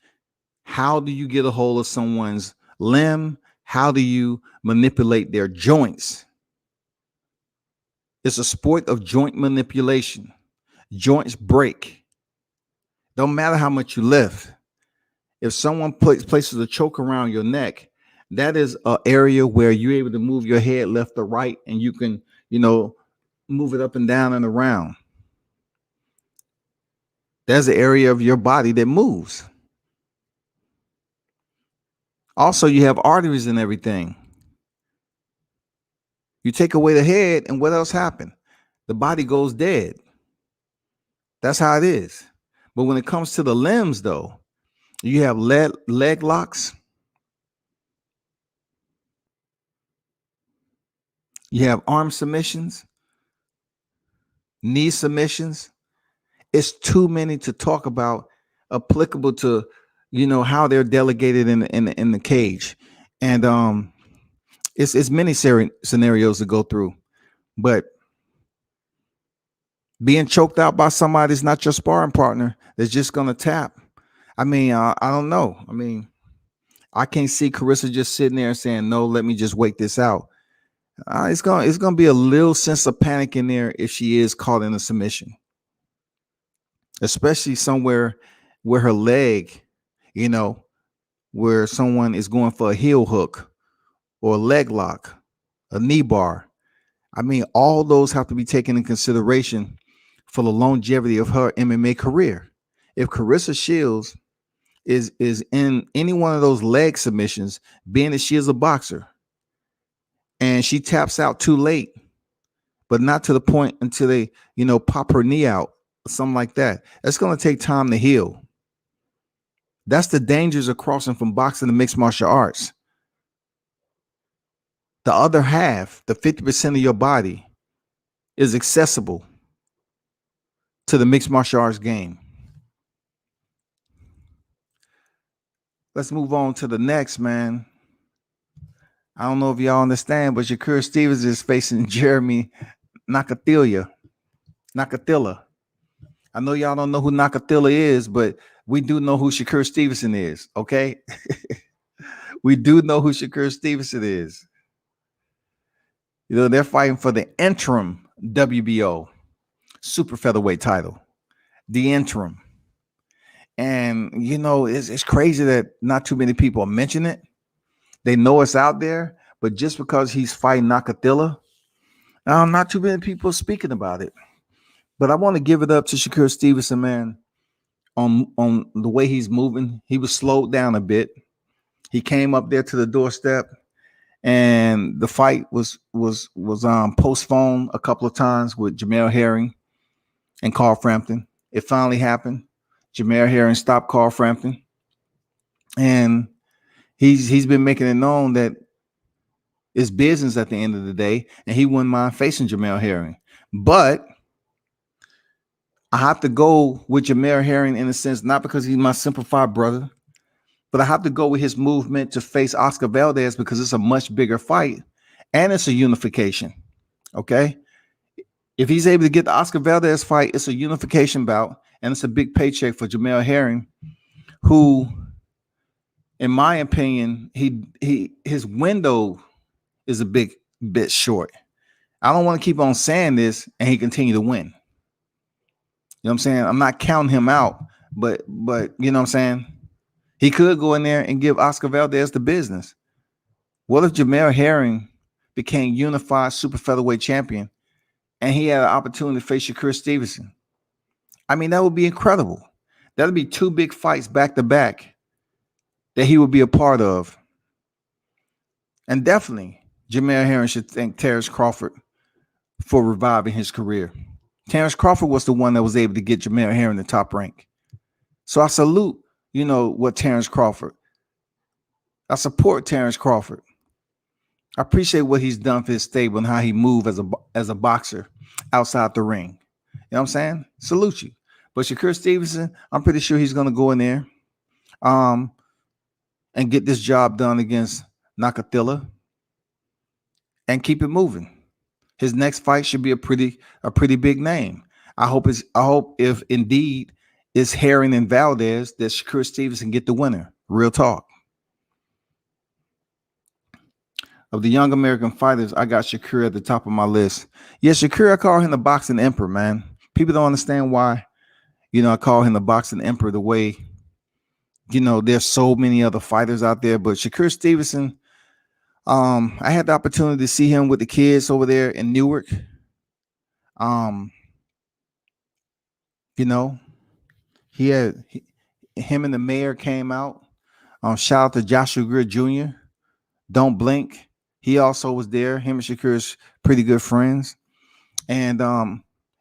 How do you get a hold of someone's limb? How do you manipulate their joints? It's a sport of joint manipulation. Joints break. Don't matter how much you lift. If someone places a choke around your neck, that is an area where you're able to move your head left or right, and you can, move it up and down and around. There's an area of your body that moves. Also, you have arteries and everything. You take away the head, and what else happened? The body goes dead. That's how it is. But when it comes to the limbs, though, you have leg locks. You have arm submissions, knee submissions. It's too many to talk about applicable to, how they're delegated in the cage. And it's many scenarios to go through. But being choked out by somebody that's not your sparring partner, that's just going to tap. I mean, I don't know. I mean, I can't see Claressa just sitting there saying, no, let me just wait this out. It's gonna be a little sense of panic in there if she is caught in a submission, especially somewhere where her leg, where someone is going for a heel hook or a leg lock, a knee bar. I mean, all those have to be taken in consideration for the longevity of her MMA career. If Claressa Shields is in any one of those leg submissions, being that she is a boxer, and she taps out too late, but not to the point until they, pop her knee out or something like that, that's going to take time to heal. That's the dangers of crossing from boxing to mixed martial arts. The other half, the 50% of your body, is accessible to the mixed martial arts game. Let's move on to the next, man. I don't know if y'all understand, but Shakur Stevens is facing Jeremy Nakathila. I know y'all don't know who Nakathila is, but we do know who Shakur Stevenson is, okay? We do know who Shakur Stevenson is. They're fighting for the interim WBO super featherweight title. The interim. And, it's crazy that not too many people mention it. They know it's out there, but just because he's fighting Nakathila, not too many people speaking about it. But I want to give it up to Shakur Stevenson, man, on the way he's moving. He was slowed down a bit. He came up there to the doorstep, and the fight was postponed a couple of times with Jamel Herring and Carl Frampton. It finally happened. Jamel Herring stopped Carl Frampton, and he's been making it known that it's business at the end of the day, and he wouldn't mind facing Jamel Herring. But I have to go with Jamel Herring in a sense, not because he's my simplified brother, but I have to go with his movement to face Oscar Valdez because it's a much bigger fight and it's a unification. Okay. If he's able to get the Oscar Valdez fight, it's a unification bout and it's a big paycheck for Jamel Herring, who, in my opinion, his window is a big bit short. I don't want to keep on saying this and he continue to win. You know what I'm saying? I'm not counting him out, but you know what I'm saying? He could go in there and give Oscar Valdez the business. What if Jamel Herring became unified super featherweight champion and he had an opportunity to face Shakur Stevenson? I mean, that would be incredible. That would be two big fights back to back that he would be a part of. And definitely, Jamel Herring should thank Terrence Crawford for reviving his career. Terrence Crawford was the one that was able to get Jamel Herring the top rank. So I salute, what Terrence Crawford. I support Terrence Crawford. I appreciate what he's done for his stable and how he moved as a boxer outside the ring. You know what I'm saying? Salute you. But Shakur Stevenson, I'm pretty sure he's going to go in there and get this job done against Nakathila and keep it moving. His next fight should be a pretty big name. I hope if indeed it's Herring and Valdez that Shakur Stevenson get the winner. Real talk. Of the young American fighters, I got Shakur at the top of my list. Yes, Shakur, I call him the boxing emperor, man. People don't understand why, I call him the boxing emperor the way, there's so many other fighters out there. But Shakur Stevenson, I had the opportunity to see him with the kids over there in Newark. Him and the mayor came out. Shout out to Joshua Greer Jr. Don't blink. He also was there. Him and Shakur's pretty good friends. And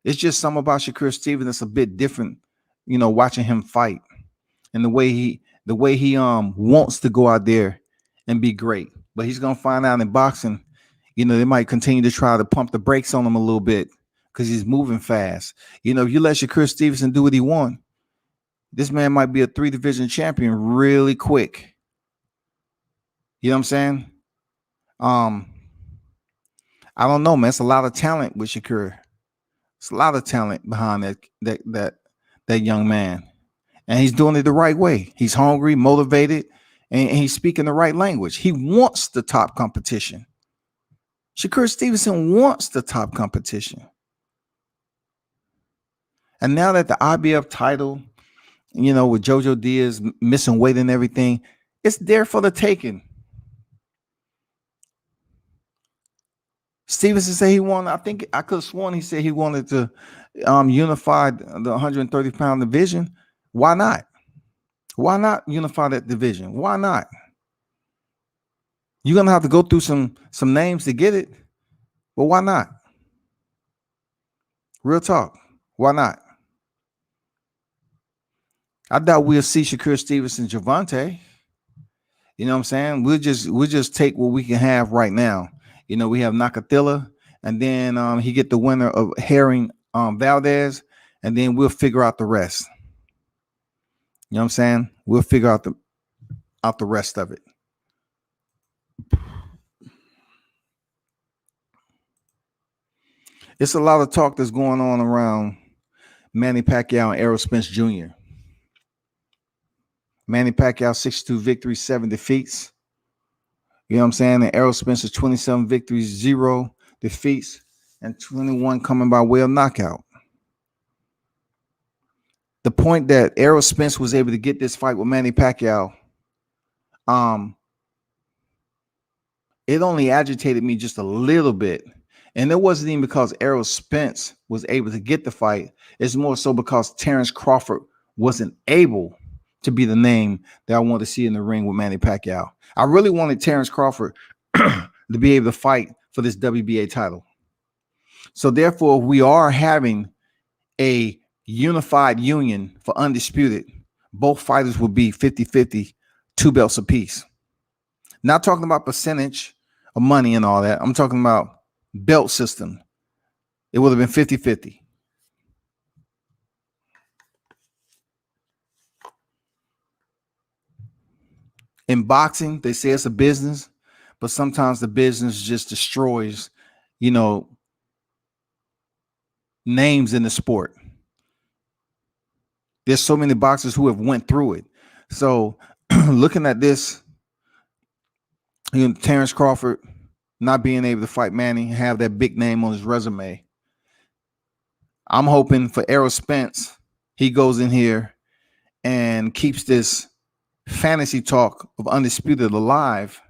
It's just something about Shakur Stevenson that's a bit different, you know, watching him fight and the way he wants to go out there and be great. But he's gonna find out in boxing, you know, they might continue to try to pump the brakes on him a little bit because he's moving fast. You know, if you let Shakur Stevenson do what he wants, this man might be a 3-division champion really quick. You know what I'm saying? I don't know, man. It's a lot of talent with Shakur. It's a lot of talent behind that young man. And he's doing it the right way. He's hungry, motivated, and he's speaking the right language. He wants the top competition. Shakur Stevenson wants the top competition. And now that the IBF title, you know, with Jojo Diaz missing weight and everything, it's there for the taking. Stevenson said he wanted, I think I could have sworn he said he wanted to unify the 130-pound division. Why not? Why not unify that division? Why not? You're going to have to go through some names to get it, but why not? Real talk. Why not? I doubt we'll see Shakur Stevenson, Gervonta. You know what I'm saying? We'll just take what we can have right now. You know, we have Nakathila, and then he get the winner of Herring Valdez, and then we'll figure out the rest. You know what I'm saying? We'll figure out the rest of it. It's a lot of talk that's going on around Manny Pacquiao and Errol Spence Jr. Manny Pacquiao, 62 victories, 7 defeats. You know what I'm saying? And Errol Spence is 27 victories, 0 defeats, and 21 coming by way of knockout. The point that Errol Spence was able to get this fight with Manny Pacquiao, it only agitated me just a little bit. And it wasn't even because Errol Spence was able to get the fight. It's more so because Terrence Crawford wasn't able to be the name that I wanted to see in the ring with Manny Pacquiao. I really wanted Terrence Crawford to be able to fight for this WBA title. So therefore, we are having a unified union for undisputed. Both fighters will be 50-50, 2 belts apiece. Not talking about percentage of money and all that. I'm talking about belt system. It would have been 50-50. In boxing, they say it's a business, but sometimes the business just destroys, you know, names in the sport. There's so many boxers who have went through it. So looking at this, you know, Terrence Crawford not being able to fight Manny, have that big name on his resume. I'm hoping for Errol Spence, he goes in here and keeps this fantasy talk of undisputed alive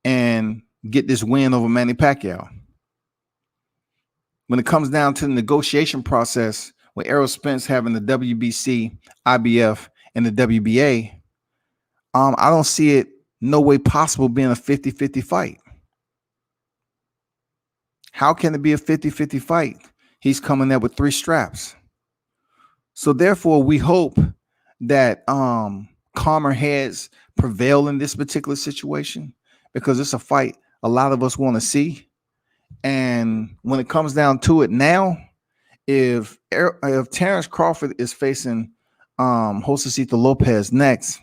and get this win over Manny Pacquiao. When it comes down to the negotiation process with Errol Spence having the WBC, IBF, and the WBA, I don't see it no way possible being a 50-50 fight. How can it be a 50-50 fight? He's coming there with 3 straps. So therefore, we hope that calmer heads prevail in this particular situation, because it's a fight a lot of us want to see. And when it comes down to it now, if Terrence Crawford is facing Josecito Lopez next,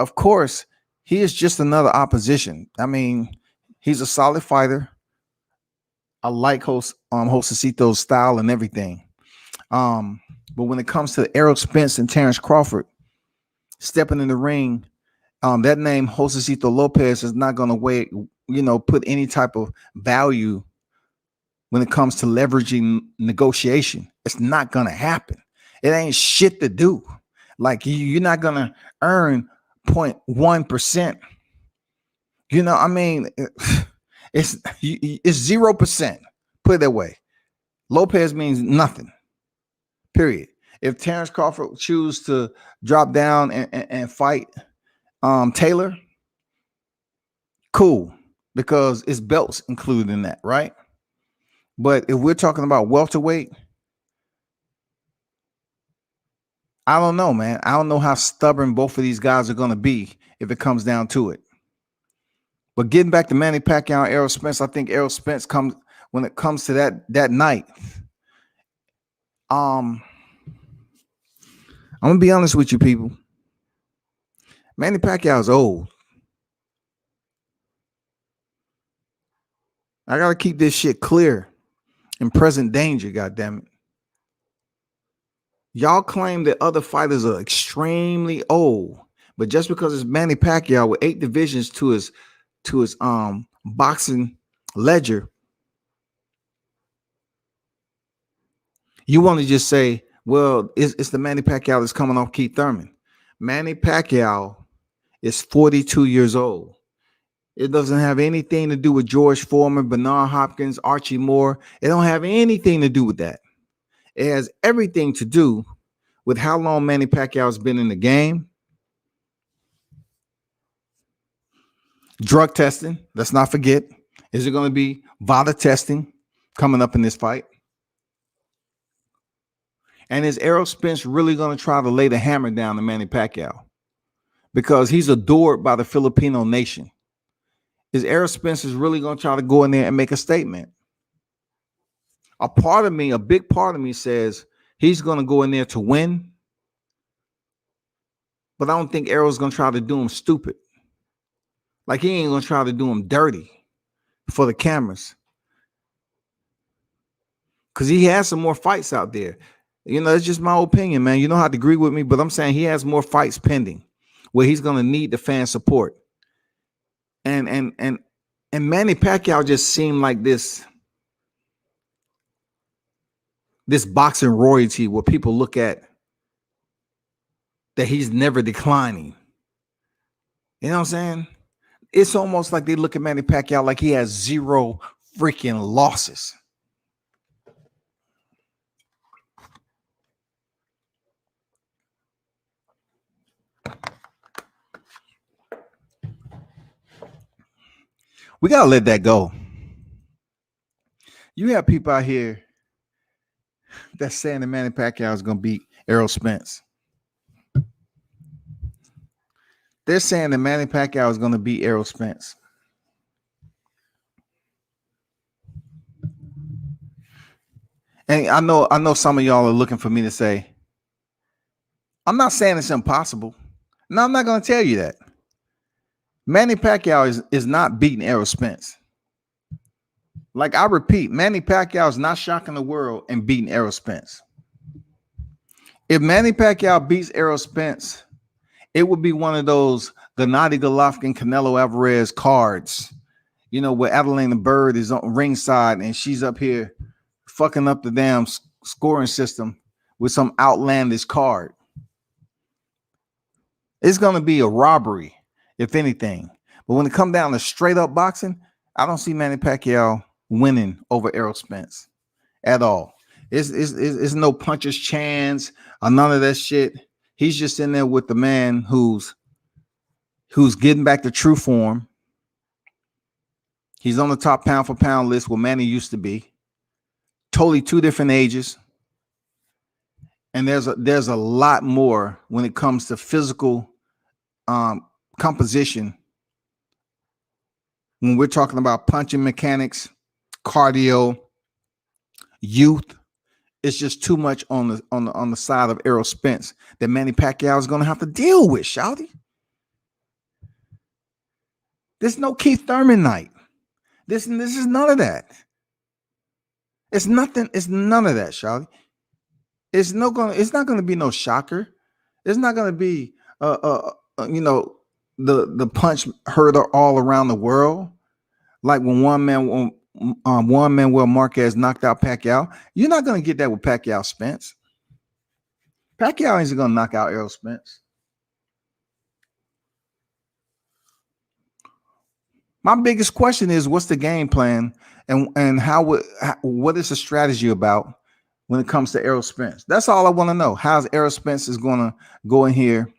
of course, he is just another opposition. I mean, he's a solid fighter. I like Josecito's style and everything. But when it comes to Errol Spence and Terrence Crawford stepping in the ring, that name Josecito Lopez is not going to put any type of value when it comes to leveraging negotiation. It's not going to happen. It ain't shit to do. Like, you're not going to earn 0.1%. You know, I mean, it's 0%. Put it that way. Lopez means nothing. Period. If Terrence Crawford chooses to drop down and fight Taylor, cool, because it's belts included in that, right? But if we're talking about welterweight, I don't know, man. I don't know how stubborn both of these guys are going to be if it comes down to it. But getting back to Manny Pacquiao and Errol Spence, I think Errol Spence comes when it comes to that night. I'm gonna be honest with you, people. Manny Pacquiao is old. I gotta keep this shit clear in present danger. Goddamn it! Y'all claim that other fighters are extremely old, but just because it's Manny Pacquiao with 8 divisions to his boxing ledger, you want to just say, well, it's the Manny Pacquiao that's coming off Keith Thurman. Manny Pacquiao is 42 years old. It doesn't have anything to do with George Foreman, Bernard Hopkins, Archie Moore. It don't have anything to do with that. It has everything to do with how long Manny Pacquiao has been in the game. Drug testing, let's not forget. Is it going to be VADA testing coming up in this fight? And is Errol Spence really going to try to lay the hammer down to Manny Pacquiao? Because he's adored by the Filipino nation. Is Errol Spence really going to try to go in there and make a statement? A big part of me says he's going to go in there to win. But I don't think Errol's going to try to do him stupid. Like he ain't going to try to do him dirty for the cameras. Because he has some more fights out there. You know, it's just my opinion, man. You don't have to agree with me, but I'm saying he has more fights pending where he's going to need the fan support. And Manny Pacquiao just seemed like this boxing royalty where people look at that he's never declining. You know what I'm saying? It's almost like they look at Manny Pacquiao like he has 0 freaking losses. We got to let that go. You have people out here that's saying that Manny Pacquiao is going to beat Errol Spence. They're saying that Manny Pacquiao is going to beat Errol Spence. And I know some of y'all are looking for me to say, I'm not saying it's impossible. No, I'm not going to tell you that. Manny Pacquiao is not beating Errol Spence. Like I repeat, Manny Pacquiao is not shocking the world and beating Errol Spence. If Manny Pacquiao beats Errol Spence, it would be one of those Gennady Golovkin, Canelo Alvarez cards, you know, where Adeline Bird is on ringside and she's up here fucking up the damn scoring system with some outlandish card. It's going to be a robbery, if anything. But when it comes down to straight up boxing, I don't see Manny Pacquiao winning over Errol Spence at all. It's no puncher's chance or none of that shit. He's just in there with the man who's getting back to true form. He's on the top pound for pound list where Manny used to be. Totally 2 different ages. And there's a lot more when it comes to physical composition. When we're talking about punching mechanics, cardio, youth, it's just too much on the side of Errol Spence that Manny Pacquiao is going to have to deal with, Schulte. There's no Keith Thurman night. This is none of that. It's nothing. It's none of that, Schulte. It's not going to be no shocker. It's not going to be the punch heard all around the world, like when one man Manuel Marquez knocked out Pacquiao. You're not going to get that with Pacquiao Spence. Pacquiao isn't going to knock out Errol Spence. My biggest question is, what's the game plan and what is the strategy about when it comes to Errol Spence? That's all I want to know. How's Errol Spence is going to go in here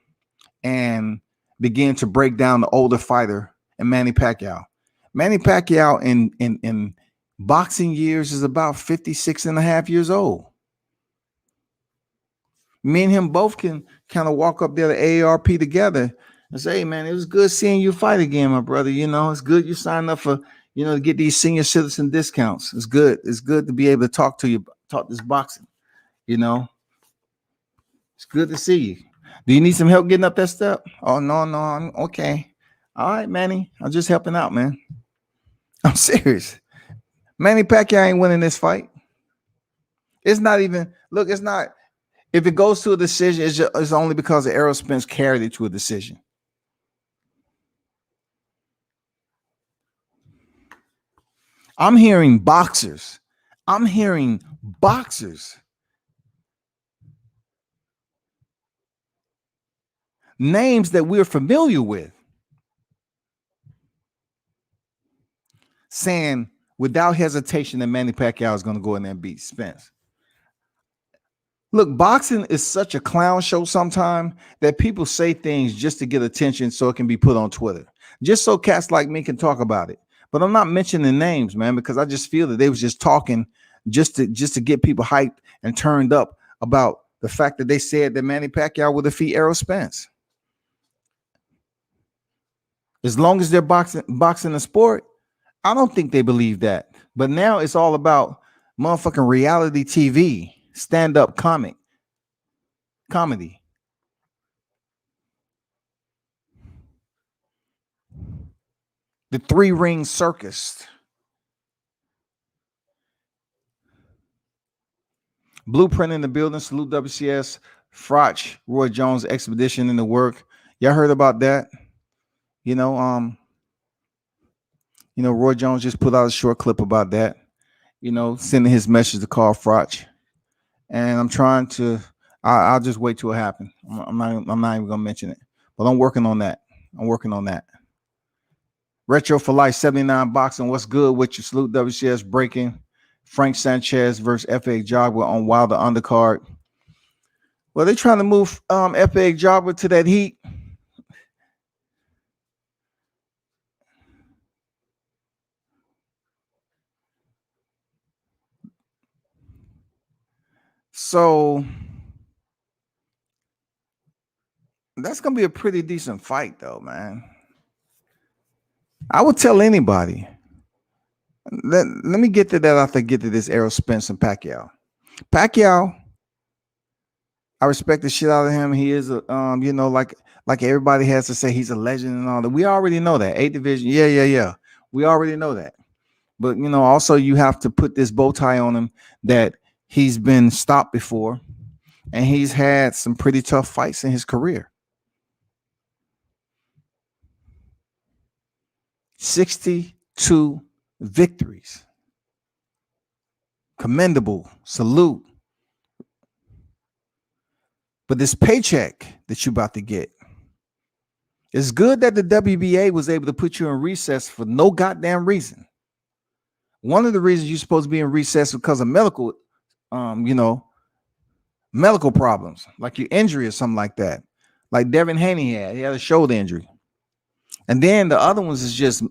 and begin to break down the older fighter and Manny Pacquiao. Manny Pacquiao in boxing years is about 56 and a half years old. Me and him both can kind of walk up there to AARP together and say, hey, man, it was good seeing you fight again, my brother. You know, it's good you signed up for, you know, to get these senior citizen discounts. It's good. It's good to be able to talk this boxing. You know, it's good to see you. Do you need some help getting up that step? Oh, no, I'm okay. All right, Manny. I'm just helping out, man. I'm serious. Manny Pacquiao ain't winning this fight. It's not even, look, it's not, if it goes to a decision, it's only because of Errol Spence carried it to a decision. I'm hearing boxers. Names that we're familiar with, saying without hesitation that Manny Pacquiao is going to go in there and beat Spence. Look, boxing is such a clown show sometimes that people say things just to get attention so it can be put on Twitter. Just so cats like me can talk about it. But I'm not mentioning names, man, because I just feel that they was just talking just to get people hyped and turned up about the fact that they said that Manny Pacquiao would defeat Errol Spence. As long as they're boxing the sport, I don't think they believe that. But now it's all about motherfucking reality TV, stand-up comedy. The 3-ring circus. Blueprint in the building. Salute WCS. Raush, Roy Jones expedition in the work. Y'all heard about that? You know, Roy Jones just put out a short clip about that. You know, sending his message to Carl Raush. And I'm trying to. I'll just wait till it happens. I'm not even gonna mention it. But I'm working on that. Retro for Life 79 boxing. What's good with you? Salute WCS breaking. Frank Sanchez versus F.A. Jogwa on Wilder undercard. Well, they're trying to move F.A. Jogwa to that heat. So that's gonna be a pretty decent fight, though, man. I would tell anybody. Let me get to that after I get to this Errol Spence and Pacquiao. Pacquiao, I respect the shit out of him. He is a like everybody has to say he's a legend and all that. We already know that. 8th division. Yeah. We already know that. But also you have to put this bow tie on him that he's been stopped before, and he's had some pretty tough fights in his career. 62 victories. Commendable. Salute. But this paycheck that you're about to get, it's good that the WBA was able to put you in recess for no goddamn reason. One of the reasons you're supposed to be in recess because of medical problems, like your injury or something like that. Like Devin Haney he had a shoulder injury. And then the other ones is just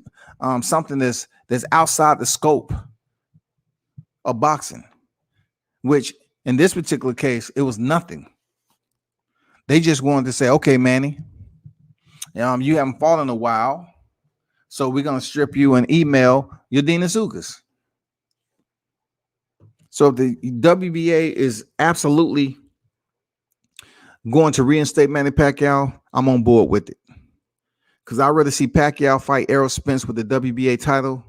something that's outside the scope of boxing, which in this particular case, it was nothing. They just wanted to say, okay, Manny, you haven't fought in a while, so we're going to strip you and email Yordenis Ugas. So if the WBA is absolutely going to reinstate Manny Pacquiao, I'm on board with it. Because I'd rather see Pacquiao fight Errol Spence with the WBA title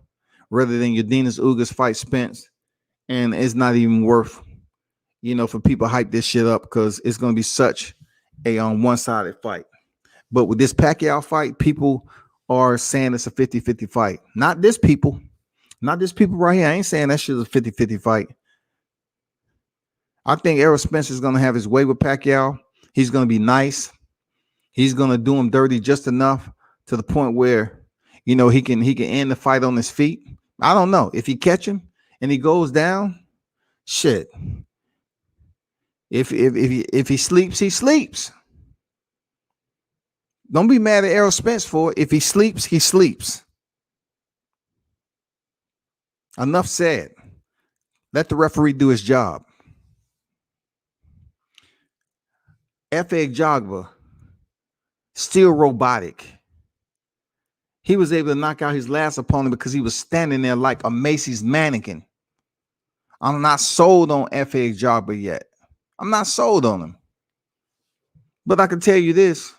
rather than Yordenis Ugas fight Spence. And it's not even worth, for people to hype this shit up because it's going to be such a one-sided fight. But with this Pacquiao fight, people are saying it's a 50-50 fight. Not this people right here. I ain't saying that shit is a 50-50 fight. I think Errol Spence is going to have his way with Pacquiao. He's going to be nice. He's going to do him dirty just enough to the point where, he can end the fight on his feet. I don't know. If he catch him and he goes down, shit. If he sleeps, he sleeps. Don't be mad at Errol Spence for it. If he sleeps, he sleeps. Enough said. Let the referee do his job. F.A. Jogba, still robotic. He was able to knock out his last opponent because he was standing there like a Macy's mannequin. I'm not sold on F.A. Jogba yet. I'm not sold on him. But I can tell you this.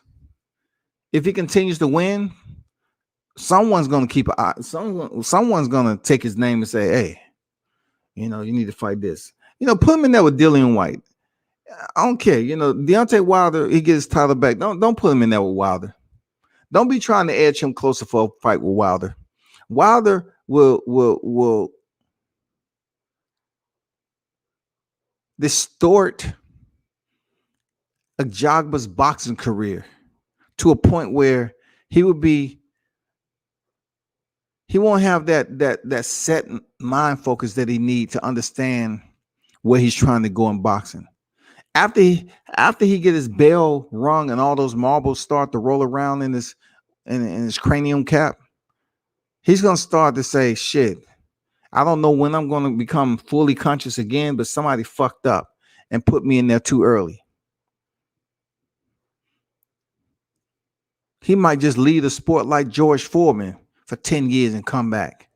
If he continues to win, someone's going to keep an eye. Someone's going to take his name and say, hey, you need to fight this. Put him in there with Dillian White. I don't care. Deontay Wilder, he gets his title back. Don't put him in there with Wilder. Don't be trying to edge him closer for a fight with Wilder. Wilder will distort a Jogba's boxing career to a point where he won't have that set mind focus that he needs to understand where he's trying to go in boxing. After he get his bell rung and all those marbles start to roll around in his cranium cap, he's gonna start to say, shit, I don't know when I'm gonna become fully conscious again, but somebody fucked up and put me in there too early. He might just lead a sport like George Foreman for 10 years and come back.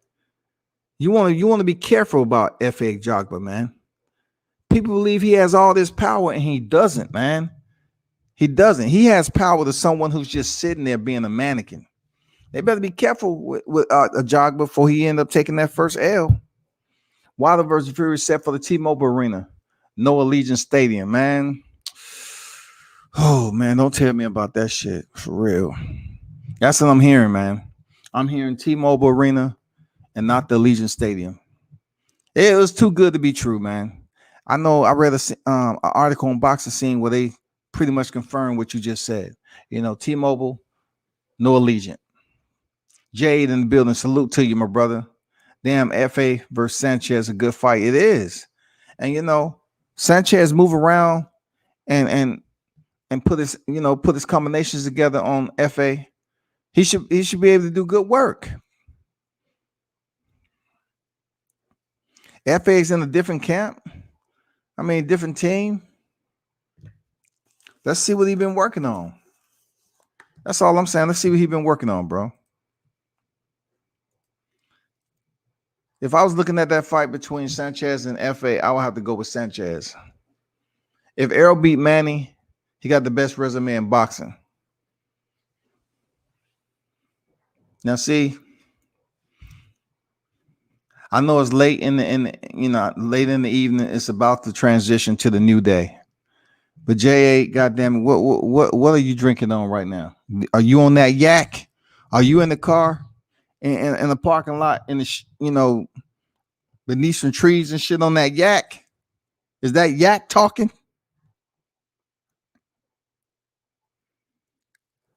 You want to be careful about F.A. Jogba, man. People believe he has all this power, and he doesn't, man. He doesn't. He has power to someone who's just sitting there being a mannequin. They better be careful with a Jogba before he end up taking that first L. Wilder versus Fury set for the T-Mobile Arena, no Allegiant Stadium, man. Oh, man, don't tell me about that shit, for real. That's what I'm hearing, man. I'm hearing T-Mobile Arena and not the Allegiant Stadium. It was too good to be true, man. I know I read an article on Boxing Scene where they pretty much confirmed what you just said. T-Mobile, no Allegiant. Jade in the building, salute to you, my brother. Damn, F.A. versus Sanchez, a good fight. It is. And, Sanchez move around and put his combinations together on F.A. He should be able to do good work. F.A.'s in a different camp. Different team. Let's see what he's been working on. That's all I'm saying. Let's see what he's been working on, bro. If I was looking at that fight between Sanchez and F.A., I would have to go with Sanchez. If Errol beat Manny, he got the best resume in boxing. Now, see, I know it's late in the evening. It's about to transition to the new day. But J.A., goddamn it, what are you drinking on right now? Are you on that yak? Are you in the car in the parking lot beneath some trees and shit on that yak? Is that yak talking?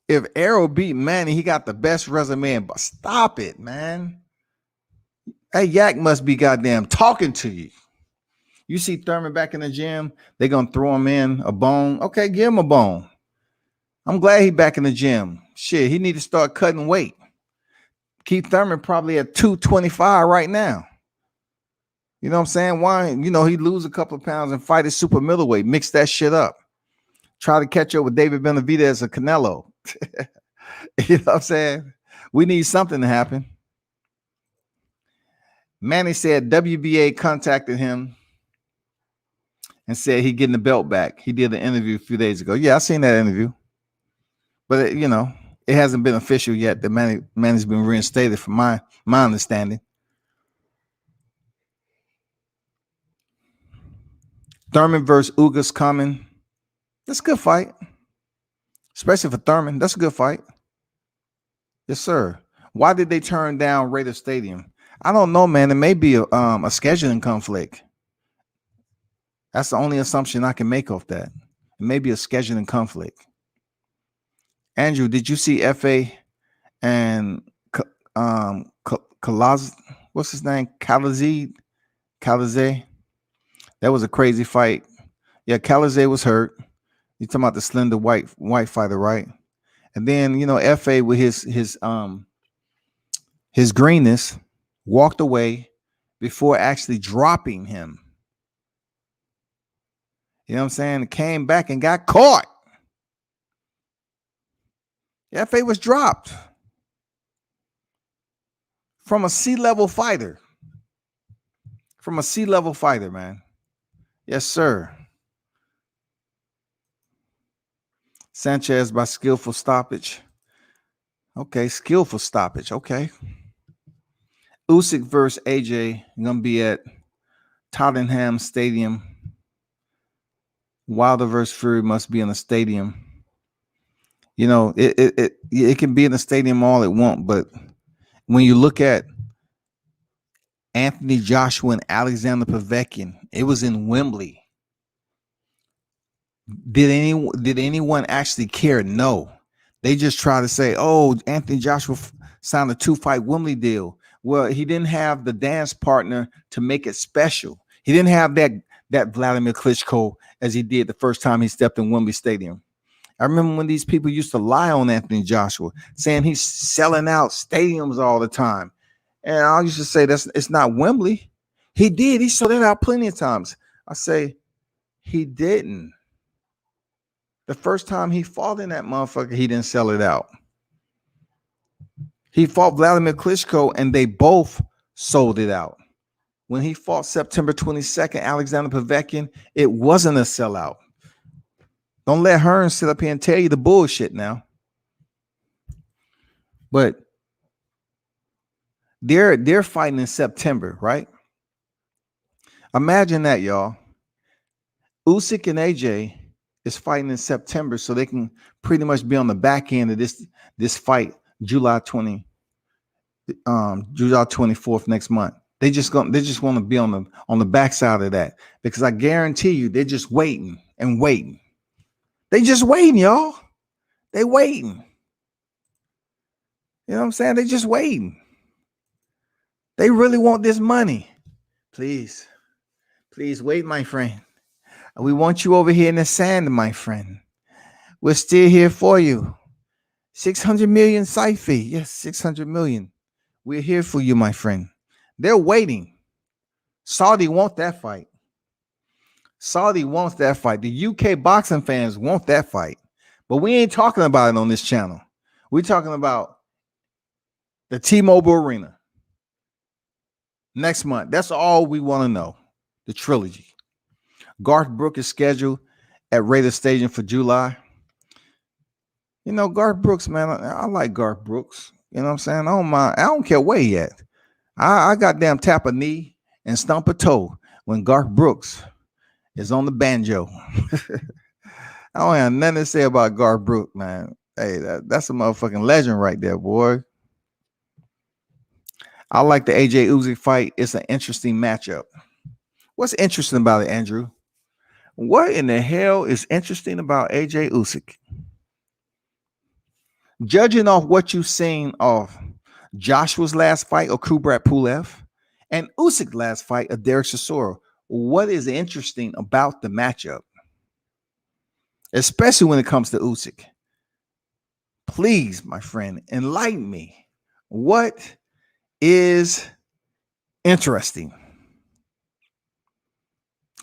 If Errol beat Manny, he got the best resume. But stop it, man. That yak must be goddamn talking to you. You see Thurman back in the gym, they're going to throw him in a bone. Okay, give him a bone. I'm glad he back in the gym. Shit, he need to start cutting weight. Keith Thurman probably at 225 right now. You know what I'm saying? Why? He lose a couple of pounds and fight at super middleweight. Mix that shit up. Try to catch up with David Benavidez or Canelo. You know what I'm saying? We need something to happen. Manny said WBA contacted him and said he getting the belt back. He did an interview a few days ago. Yeah, I seen that interview. But, it hasn't been official yet. The Manny's been reinstated from my understanding. Thurman versus Ugas coming. That's a good fight. Especially for Thurman. That's a good fight. Yes, sir. Why did they turn down Raider Stadium? I don't know, man. It may be a scheduling conflict. That's the only assumption I can make off that. It may be a scheduling conflict. Andrew, did you see F.A. and Kalaz? What's his name? Kalaze? That was a crazy fight. Yeah, Kalaze was hurt. You're talking about the slender white fighter, right? And then, F.A. with his greenness walked away before actually dropping him. You know what I'm saying? Came back and got caught. That fight was dropped from a C-level fighter. From a C-level fighter, man. Yes, sir. Sanchez by skillful stoppage. Okay, skillful stoppage. Okay. Usyk versus AJ gonna be at Tottenham Stadium. Wilder versus Fury must be in the stadium. You know, it can be in the stadium all it want, but when you look at Anthony Joshua and Alexander Povetkin, it was in Wembley. Did anyone actually care? No. They just try to say, oh, Anthony Joshua signed a 2-fight Wembley deal. Well, he didn't have the dance partner to make it special. He didn't have that Vladimir Klitschko as he did the first time he stepped in Wembley Stadium. I remember when these people used to lie on Anthony Joshua, saying he's selling out stadiums all the time. And I used to say it's not Wembley. He did. He sold it out plenty of times. I say he didn't. The first time he fought in that motherfucker, he didn't sell it out. He fought Vladimir Klitschko, and they both sold it out. When he fought September 22nd, Alexander Povetkin, it wasn't a sellout. Don't let Hearn sit up here and tell you the bullshit now. But they're fighting in September, right? Imagine that, y'all. Usyk and AJ is fighting in September, so they can pretty much be on the back end of this fight, July 24th next month. They just want to be on the backside of that, because I guarantee you they're just waiting and waiting. They just waiting, y'all. They waiting. You know what I'm saying? They just waiting. They really want this money. Please wait, my friend. We want you over here in the sand, my friend. We're still here for you. 600 million site fee. Yes, 600 million. We're here for you, my friend. They're waiting. Saudi want that fight. Saudi wants that fight. The UK boxing fans want that fight. But we ain't talking about it on this channel. We're talking about the T-Mobile Arena next month. That's all we want to know. The trilogy. Garth Brooks is scheduled at Raider Stadium for July. You know, Garth Brooks, man, I like Garth Brooks. You know what I'm saying? I don't mind. I don't care where he at. I goddamn tap a knee and stomp a toe when Garth Brooks is on the banjo. I don't have nothing to say about Garth Brooks, man. Hey, that's a motherfucking legend right there, boy. I like the AJ Usyk fight. It's an interesting matchup. What's interesting about it, Andrew? What in the hell is interesting about AJ Usyk? Judging off what you've seen of Joshua's last fight of Kubrat Pulev and Usyk's last fight of Derek Chisora, what is interesting about the matchup? Especially when it comes to Usyk. Please, my friend, enlighten me. What is interesting?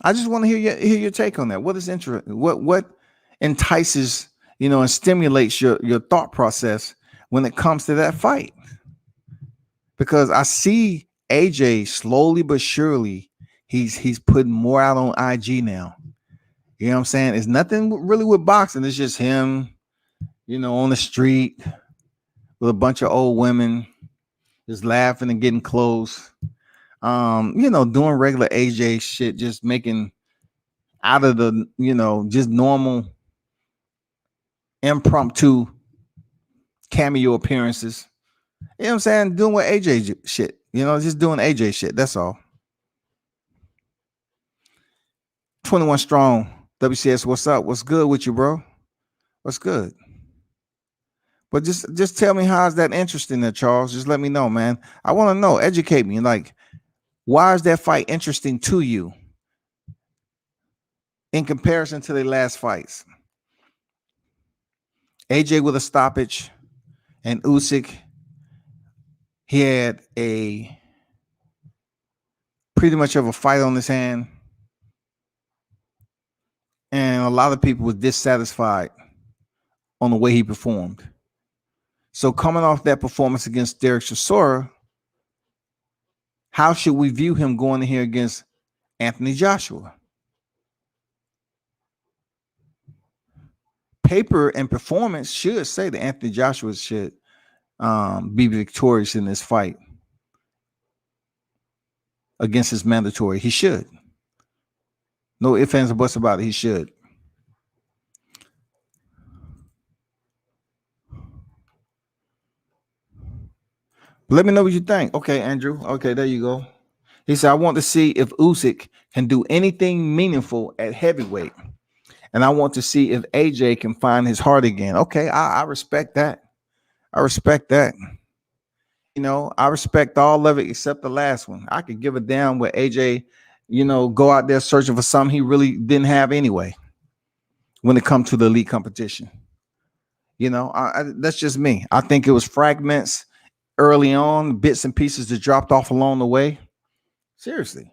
I just want to hear your take on that. What is interesting? What entices, and stimulates your thought process when it comes to that fight? Because I see AJ slowly but surely he's putting more out on IG now. You know what I'm saying? It's nothing really with boxing. It's just him, on the street with a bunch of old women, just laughing and getting close. Doing regular AJ shit, just making out of the, just normal impromptu cameo appearances. You know what I'm saying? Doing what AJ shit, just doing AJ shit. That's all. 21 Strong, WCS, what's up? What's good with you, bro? What's good? But just tell me, how's that interesting there, Charles? Just let me know, man. I want to know. Educate me. Like, why is that fight interesting to you in comparison to their last fights? AJ with a stoppage and Usyk, he had a pretty much of a fight on his hand. And a lot of people were dissatisfied on the way he performed. So coming off that performance against Derek Chisora, how should we view him going in here against Anthony Joshua? Paper and performance should say that Anthony Joshua should be victorious in this fight against his mandatory. He should. No ifs, ands, or buts about it. He should. Let me know what you think. Okay, Andrew. Okay, there you go. He said, I want to see if Usyk can do anything meaningful at heavyweight. And I want to see if AJ can find his heart again. Okay, I respect that. I respect that. You know, I respect all of it except the last one. I could give a damn what AJ, go out there searching for something he really didn't have anyway when it comes to the elite competition. That's just me. I think it was fragments early on, bits and pieces that dropped off along the way. Seriously.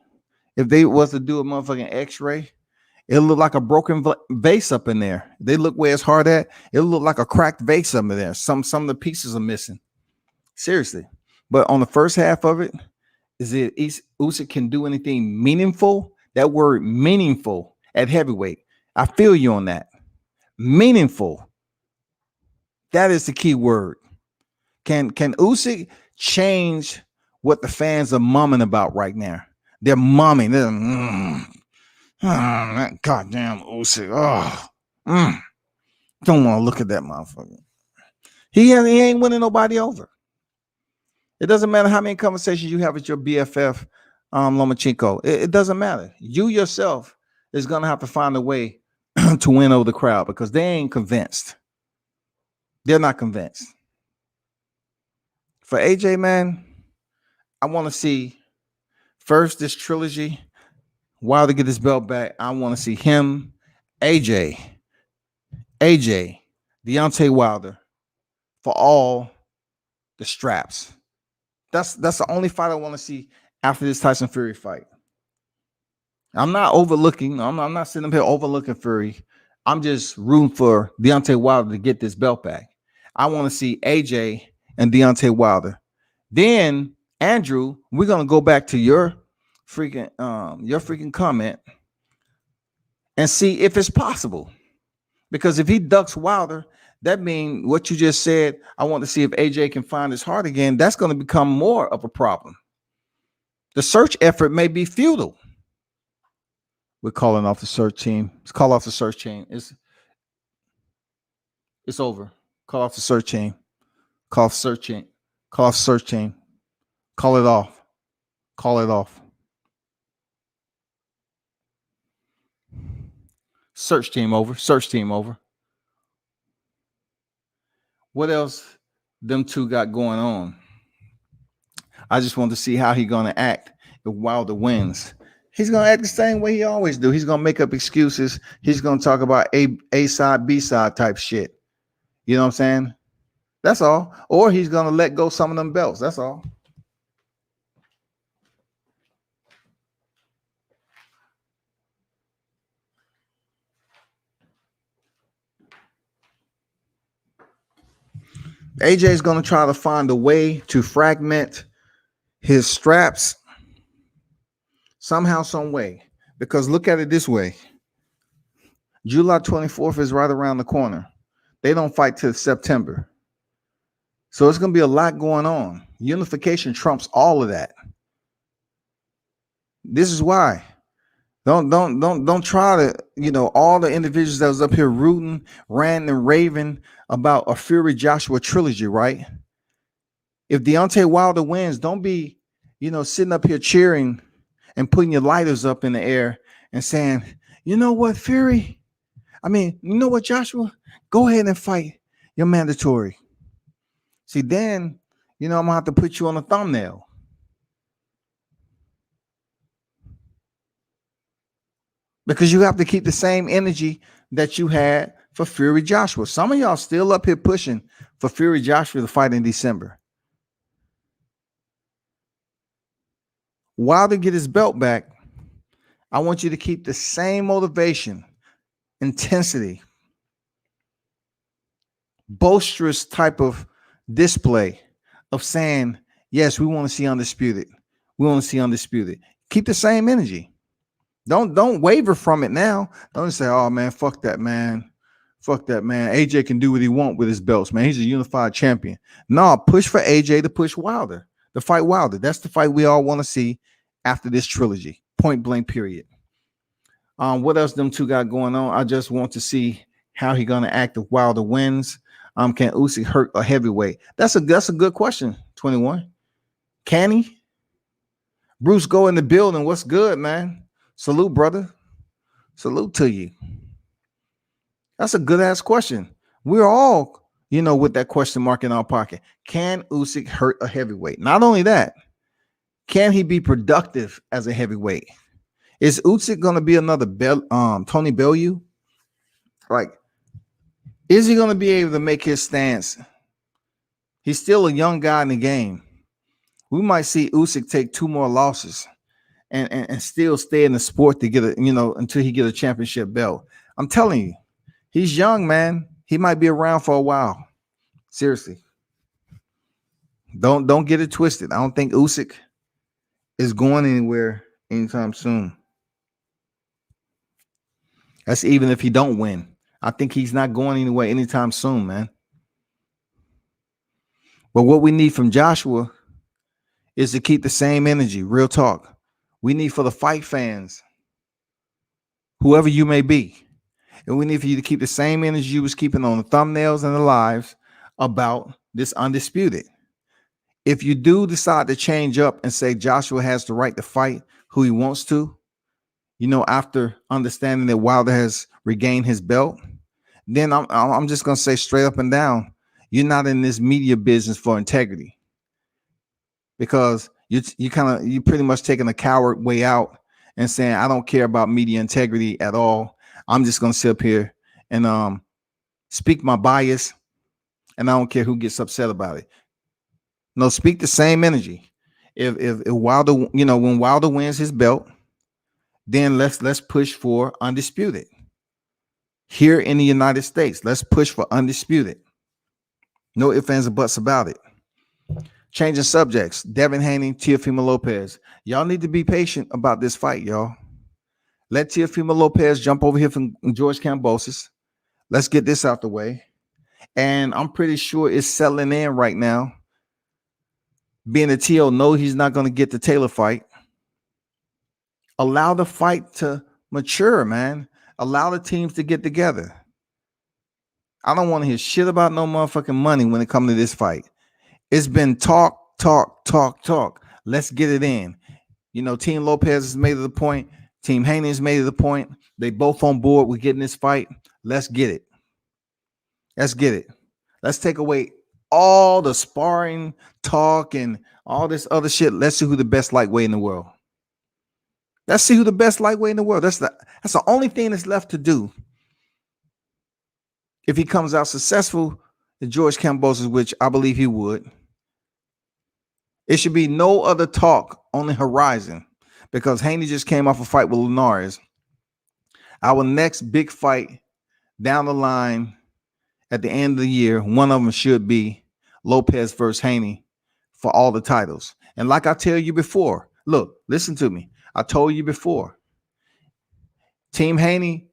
If they was to do a motherfucking x-ray, it'll look like a broken vase up in there. They look where it's hard at. It'll look like a cracked vase up in there. Some of the pieces are missing. Seriously. But on the first half of it, is it Usyk can do anything meaningful? That word meaningful at heavyweight. I feel you on that. Meaningful. That is the key word. Can Usyk change what the fans are mumming about right now? They're mumming. They're that goddamn Usyk. Don't want to look at that motherfucker. He ain't winning nobody over. It doesn't matter how many conversations you have with your BFF, Lomachenko. It doesn't matter. You yourself is gonna have to find a way to win over the crowd because they ain't convinced. They're not convinced. For AJ, man, I want to see first this trilogy. Wilder get his belt back. I want to see him, AJ, Deontay Wilder for all the straps. That's the only fight I want to see after this Tyson Fury fight. I'm not overlooking. I'm not sitting up here overlooking Fury. I'm just rooting for Deontay Wilder to get this belt back. I want to see AJ and Deontay Wilder. Then, Andrew, we're gonna go back to your freaking comment and see if it's possible. Because if he ducks Wilder, that means what you just said, I want to see if AJ can find his heart again. That's going to become more of a problem. The search effort may be futile. We're calling off the search team. Let's call off the search team. It's over. Call off the search team. Call off search team. Call off search team. Call it off. Call it off. Search team over. Search team over. What else them two got going on? I just want to see how he's going to act if Wilder wins. He's going to act the same way he always do. He's going to make up excuses. He's going to talk about A side, B side type shit. You know what I'm saying? That's all. Or he's going to let go some of them belts. That's all. AJ is going to try to find a way to fragment his straps somehow, some way. Because look at it this way. July 24th is right around the corner. They don't fight till September. So it's going to be a lot going on. Unification trumps all of that. This is why. Don't try to, all the individuals that was up here rooting, ranting and raving about a Fury Joshua trilogy, right? If Deontay Wilder wins, don't be, sitting up here cheering and putting your lighters up in the air and saying, you know what, Fury? You know what, Joshua? Go ahead and fight your mandatory. See, then, I'm going to have to put you on a thumbnail. Because you have to keep the same energy that you had for Fury Joshua. Some of y'all still up here pushing for Fury Joshua to fight in December. Wilder get his belt back, I want you to keep the same motivation, intensity, boisterous type of display of saying, yes, we want to see undisputed. We want to see undisputed. Keep the same energy. Don't waver from it now. Don't say, oh man, fuck that, man. Fuck that, man. AJ can do what he want with his belts, man. He's a unified champion. No, push for AJ to push Wilder, to fight Wilder. That's the fight we all want to see after this trilogy. Point blank, period. What else them two got going on? I just want to see how he gonna act if Wilder wins. Can Usyk hurt a heavyweight? That's a good question. 21. Can he? Bruce, go in the building. What's good, man? Salute, brother. Salute to you. That's a good ass question. We're all, with that question mark in our pocket. Can Usyk hurt a heavyweight? Not only that, can he be productive as a heavyweight? Is Usyk going to be another Tony Bellew? Like, is he going to be able to make his stance? He's still a young guy in the game. We might see Usyk take 2 more losses and still stay in the sport to get until he get a championship belt. I'm telling you, he's young, man. He might be around for a while. Seriously. Don't get it twisted. I don't think Usyk is going anywhere anytime soon. That's even if he don't win. I think he's not going anywhere anytime soon, man. But what we need from Joshua is to keep the same energy. Real talk. We need for the fight fans, whoever you may be, and we need for you to keep the same energy you was keeping on the thumbnails and the lives about this undisputed. If you do decide to change up and say Joshua has the right to fight who he wants to, after understanding that Wilder has regained his belt, then I'm just gonna say straight up and down, you're not in this media business for integrity, because you pretty much taking a coward way out and saying I don't care about media integrity at all. I'm just gonna sit up here and speak my bias, and I don't care who gets upset about it. No, speak the same energy. If Wilder, when Wilder wins his belt, then let's push for undisputed. Here in the United States, let's push for undisputed. No ifs, ands, or buts about it. Changing subjects. Devin Haney, Teofimo Lopez. Y'all need to be patient about this fight, y'all. Let Teofimo Lopez jump over here from George Kambosos. Let's get this out the way. And I'm pretty sure it's settling in right now. Being a T.O. know he's not going to get the Taylor fight. Allow the fight to mature, man. Allow the teams to get together. I don't want to hear shit about no motherfucking money when it comes to this fight. It's been talk. Let's get it in. Team Lopez has made it the point. Team Haney has made it the point. They both on board with getting this fight. Let's get it. Let's get it. Let's take away all the sparring talk and all this other shit. Let's see who the best lightweight in the world. Let's see who the best lightweight in the world. That's the only thing that's left to do. If he comes out successful in George Kambosos, which I believe he would, it should be no other talk on the horizon, because Haney just came off a fight with Linares. Our next big fight down the line at the end of the year, one of them should be Lopez versus Haney for all the titles. And like I tell you before, look, listen to me. I told you before, Team Haney,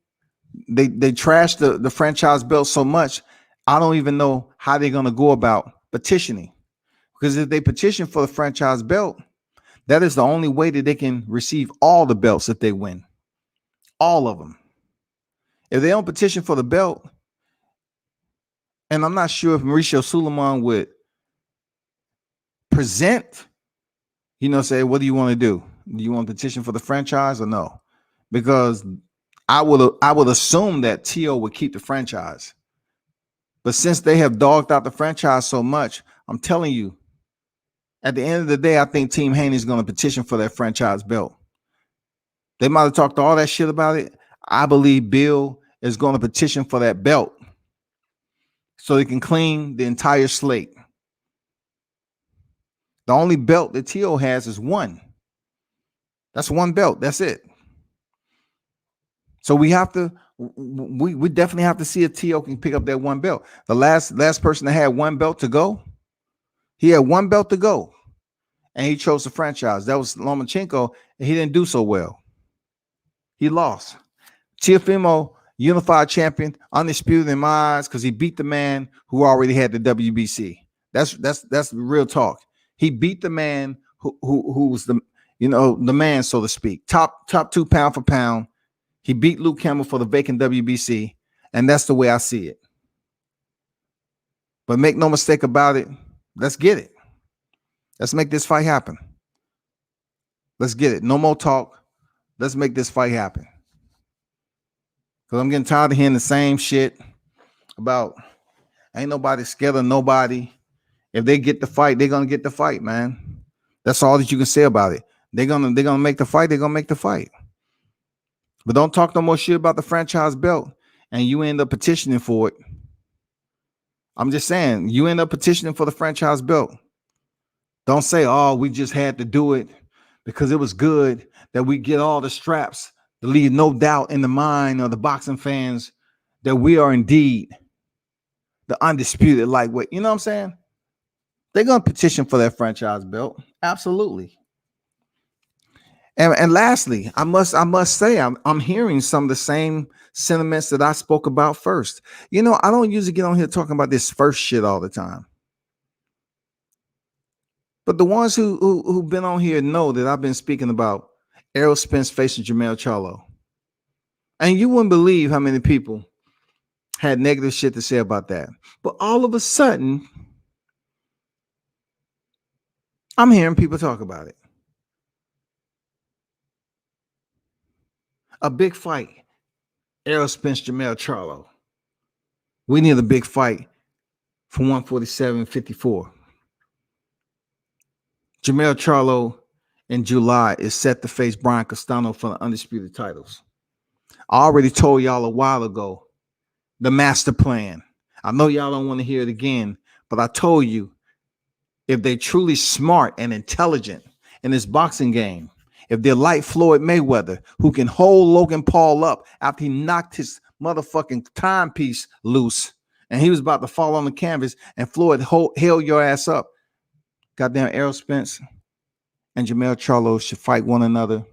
they trashed the franchise belt so much, I don't even know how they're going to go about petitioning. Because if they petition for the franchise belt, that is the only way that they can receive all the belts if they win. All of them. If they don't petition for the belt, and I'm not sure if Mauricio Suleiman would present, say, what do you want to do? Do you want to petition for the franchise or no? Because I would assume that T.O. would keep the franchise. But since they have dogged out the franchise so much, I'm telling you, at the end of the day, I think Team Haney is going to petition for that franchise belt. They might have talked all that shit about it. I believe Bill is going to petition for that belt so they can clean the entire slate. The only belt that T.O. has is one. That's one belt. That's it. So we definitely have to see if T.O. can pick up that one belt. The last person that had one belt to go He had one belt to go, and he chose the franchise. That was Lomachenko, and he didn't do so well. He lost. Teofimo, unified champion, undisputed in my eyes, because he beat the man who already had the WBC. That's real talk. He beat the man who was the man, so to speak. Top 2 pound for pound. He beat Luke Campbell for the vacant WBC, and that's the way I see it. But make no mistake about it, let's get it. Let's make this fight happen. Let's get it. No more talk. Let's make this fight happen. Because I'm getting tired of hearing the same shit about ain't nobody scared of nobody. If they get the fight, they're gonna get the fight, man. That's all that you can say about it. They're gonna make the fight, they're gonna make the fight. But don't talk no more shit about the franchise belt and you end up petitioning for it. I'm just saying, you end up petitioning for the franchise belt. Don't say, oh, we just had to do it because it was good that we get all the straps to leave no doubt in the mind of the boxing fans that we are indeed the undisputed lightweight. You know what I'm saying? They're going to petition for that franchise belt. Absolutely. And lastly, I must say, I'm hearing some of the same sentiments that I spoke about first. You know, I don't usually get on here talking about this first shit all the time. But the ones who've been on here know that I've been speaking about Errol Spence facing Jermell Charlo. And you wouldn't believe how many people had negative shit to say about that. But all of a sudden, I'm hearing people talk about it. A big fight. Errol Spence, Jermell Charlo. We need a big fight for 147.54. Jermell Charlo in July is set to face Brian Castano for the undisputed titles. I already told y'all a while ago the master plan. I know y'all don't want to hear it again, but I told you if they're truly smart and intelligent in this boxing game, if they're like Floyd Mayweather, who can hold Logan Paul up after he knocked his motherfucking timepiece loose and he was about to fall on the canvas and Floyd held your ass up. Goddamn, Errol Spence and Jermell Charlo should fight one another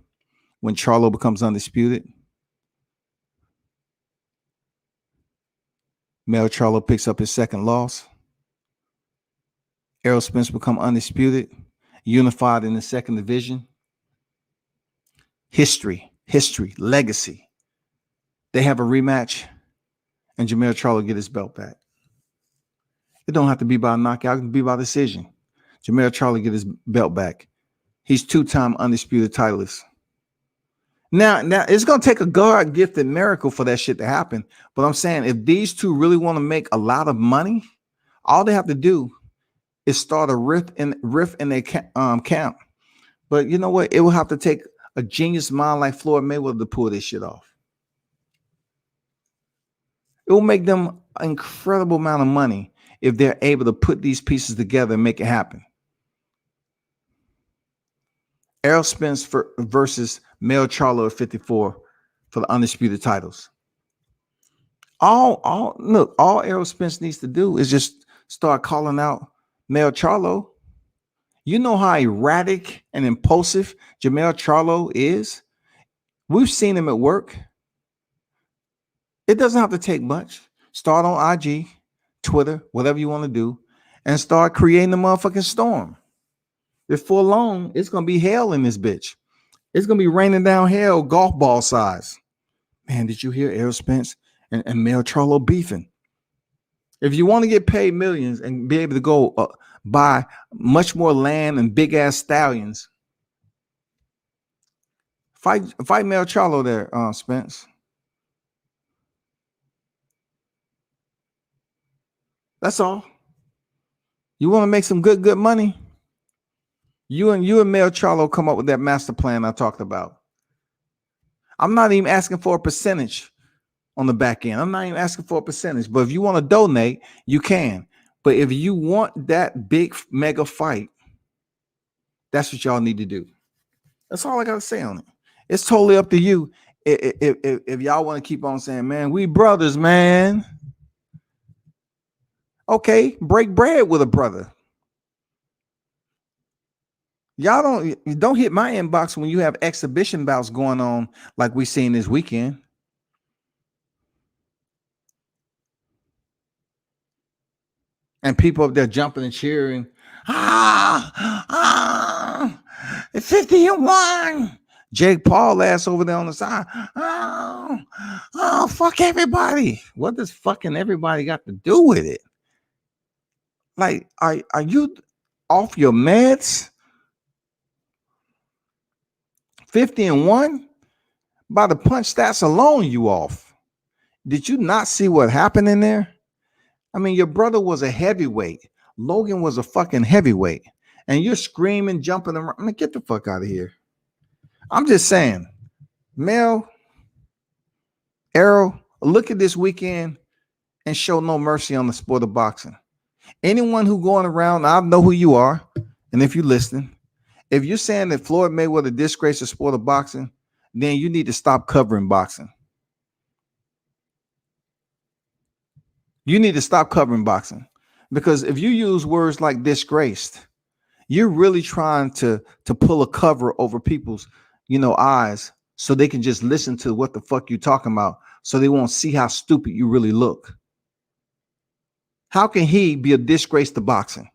when Charlo becomes undisputed. Jermell Charlo picks up his second loss. Errol Spence become undisputed, unified in the second division. History, legacy. They have a rematch, and Jermell Charlo get his belt back. It don't have to be by a knockout. It can be by decision. Jermell Charlo get his belt back. He's 2-time undisputed titleist. Now it's going to take a God-gifted miracle for that shit to happen. But I'm saying if these two really want to make a lot of money, all they have to do is start a rift in their camp. But you know what? It will have to take a genius mind like Floyd Mayweather to pull this shit off. It will make them an incredible amount of money if they're able to put these pieces together and make it happen. Errol Spence versus Jermell Charlo at 54 for the undisputed titles. All Errol Spence needs to do is just start calling out Jermell Charlo. You know how erratic and impulsive Jermell Charlo is? We've seen him at work. It doesn't have to take much. Start on IG, Twitter, whatever you want to do, and start creating the motherfucking storm. Before long, it's going to be hell in this bitch. It's going to be raining down hell golf ball size. Man, did you hear Errol Spence and Jermell Charlo beefing? If you want to get paid millions and be able to go buy much more land and big ass stallions, fight Jermell Charlo there, Spence. That's all. You want to make some good money? You and Jermell Charlo come up with that master plan I talked about. I'm not even asking for a percentage on the back end. I'm not even asking for a percentage. But if you want to donate, you can. But if you want that big mega fight, that's what y'all need to do. That's all I got to say on it. It's totally up to you. If y'all want to keep on saying, man, we brothers, man. Okay, break bread with a brother. Y'all don't hit my inbox when you have exhibition bouts going on like we seen this weekend. And people up there jumping and cheering. 50-1. Jake Paul ass over there on the side. Fuck everybody. What does fucking everybody got to do with it? Like, are you off your meds? 50-1? By the punch stats alone, you off. Did you not see what happened in there? I mean, your brother was a heavyweight. Logan was a fucking heavyweight. And you're screaming, jumping around. I mean, get the fuck out of here. I'm just saying, Mel, Arrow, look at this weekend and show no mercy on the sport of boxing. Anyone who going around, I know who you are. And if you're listening, if you're saying that Floyd Mayweather disgraced the sport of boxing, then you need to stop covering boxing. You need to stop covering boxing, because if you use words like disgraced, you're really trying to pull a cover over people's, eyes so they can just listen to what the fuck you talking about, so they won't see how stupid you really look. How can he be a disgrace to boxing?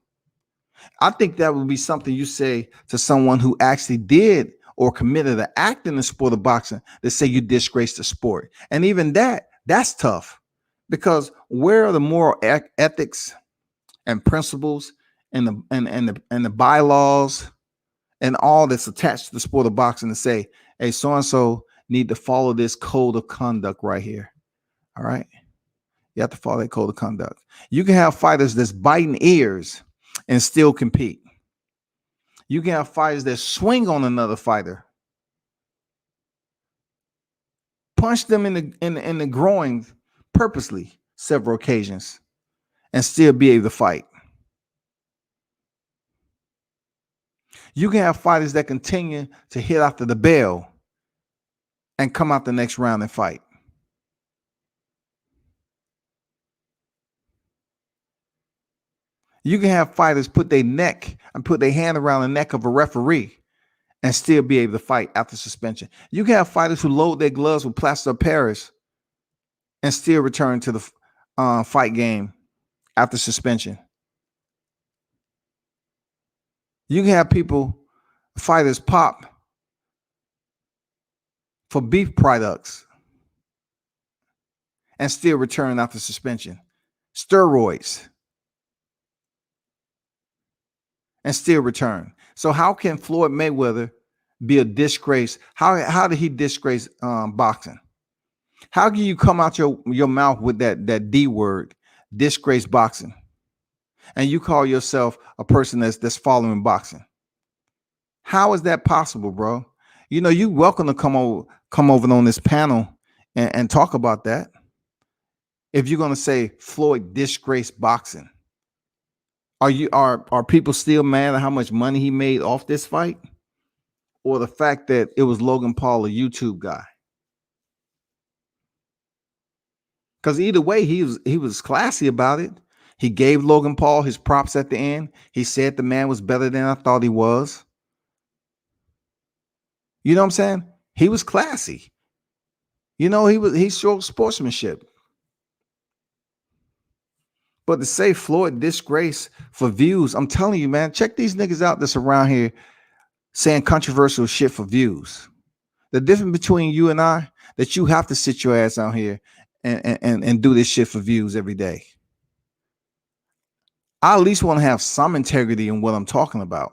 I think that would be something you say to someone who actually did or committed an act in the sport of boxing, to say you disgrace the sport. And even that's tough, because where are the moral ethics and principles and the bylaws and all that's attached to the sport of boxing to say, hey, so-and-so need to follow this code of conduct right here. All right. You have to follow that code of conduct. You can have fighters that's biting ears and still compete. You can have fighters that swing on another fighter, punch them in the groin purposely several occasions, and still be able to fight. You can have fighters that continue to hit after the bell and come out the next round and fight. You can have fighters put their hand around the neck of a referee and still be able to fight after suspension. You can have fighters who load their gloves with plaster of Paris and still return to the fight game after suspension. You can have fighters pop for beef products and still return after suspension. Steroids. And still return. So how can Floyd Mayweather be a disgrace? How did he disgrace boxing? How can you come out your mouth with that D word, disgrace boxing, and you call yourself a person that's following boxing? How is that possible, bro? You welcome to come over on this panel and talk about that. If you're gonna say Floyd disgraced boxing. Are people still mad at how much money he made off this fight, or the fact that it was Logan Paul, a YouTube guy? Because either way, he was classy about it. He gave Logan Paul his props at the end. He said the man was better than I thought he was. You know what I'm saying? He was classy. He showed sportsmanship. But to say Floyd disgrace for views, I'm telling you, man, check these niggas out that's around here saying controversial shit for views. The difference between you and I, that you have to sit your ass out here and do this shit for views every day. I at least want to have some integrity in what I'm talking about.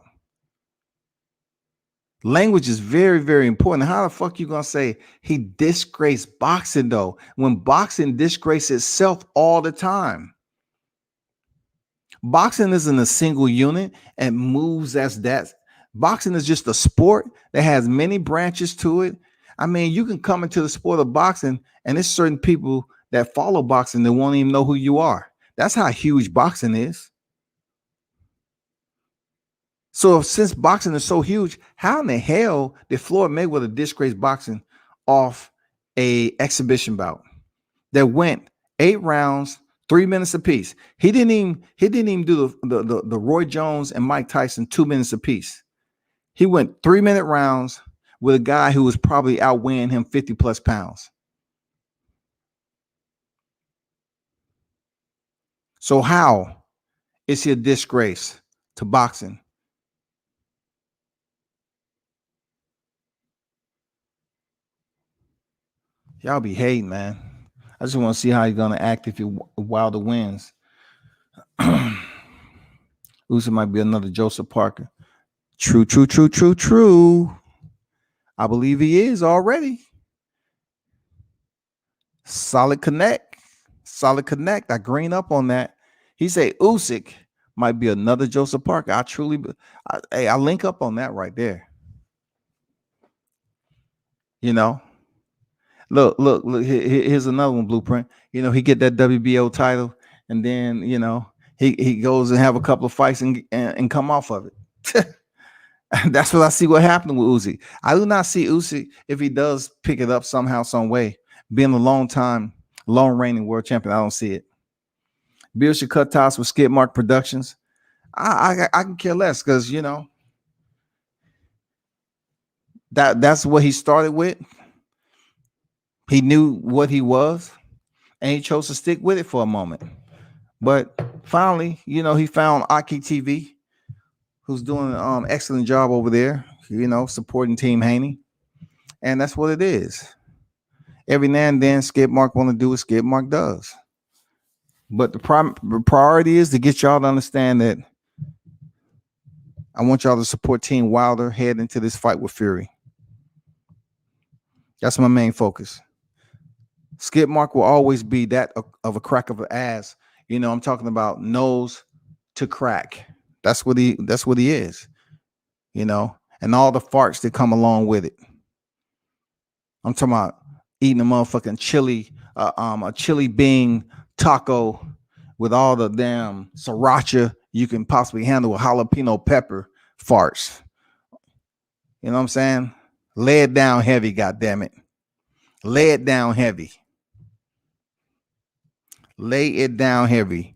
Language is very, very important. How the fuck you gonna say he disgraced boxing though, when boxing disgraces itself all the time? Boxing isn't a single unit and moves as that. Boxing is just a sport that has many branches to it. I mean, you can come into the sport of boxing and there's certain people that follow boxing that won't even know who you are. That's how huge boxing is. So since boxing is so huge, how in the hell did Floyd Mayweather disgrace boxing off a exhibition bout that went 8 rounds, 3 minutes apiece? He didn't even do the Roy Jones and Mike Tyson 2 minutes apiece. He went 3-minute rounds with a guy who was probably outweighing him 50 plus pounds. So how is he a disgrace to boxing? Y'all be hating, man. I just want to see how he's gonna act if Wilder wins. Usyk might be another Joseph Parker. True. I believe he is already. Solid connect. I green up on that. He said Usyk might be another Joseph Parker. I link up on that right there. You know, look. Here's another one, Blueprint. You know, he get that WBO title, and then he goes and have a couple of fights and come off of it. That's what I see what happened with Usyk. I do not see Usyk, if he does pick it up somehow, some way, being a long reigning world champion. I don't see it. Bill should cut ties with SKIDMARK Productions. I can care less, because that's what he started with. He knew what he was, and he chose to stick with it for a moment. But finally, he found Aki TV, who's doing an excellent job over there, supporting Team Haney. And that's what it is. Every now and then, SKIDMARK want to do what SKIDMARK does. But the priority is to get y'all to understand that I want y'all to support Team Wilder head into this fight with Fury. That's my main focus. SKIDMARK will always be that of a crack of an ass. I'm talking about nose to crack. That's what he is. And all the farts that come along with it. I'm talking about eating a motherfucking a chili bean taco with all the damn sriracha you can possibly handle with jalapeno pepper farts. You know what I'm saying? Lay it down heavy, goddammit. Lay it down heavy. Lay it down heavy.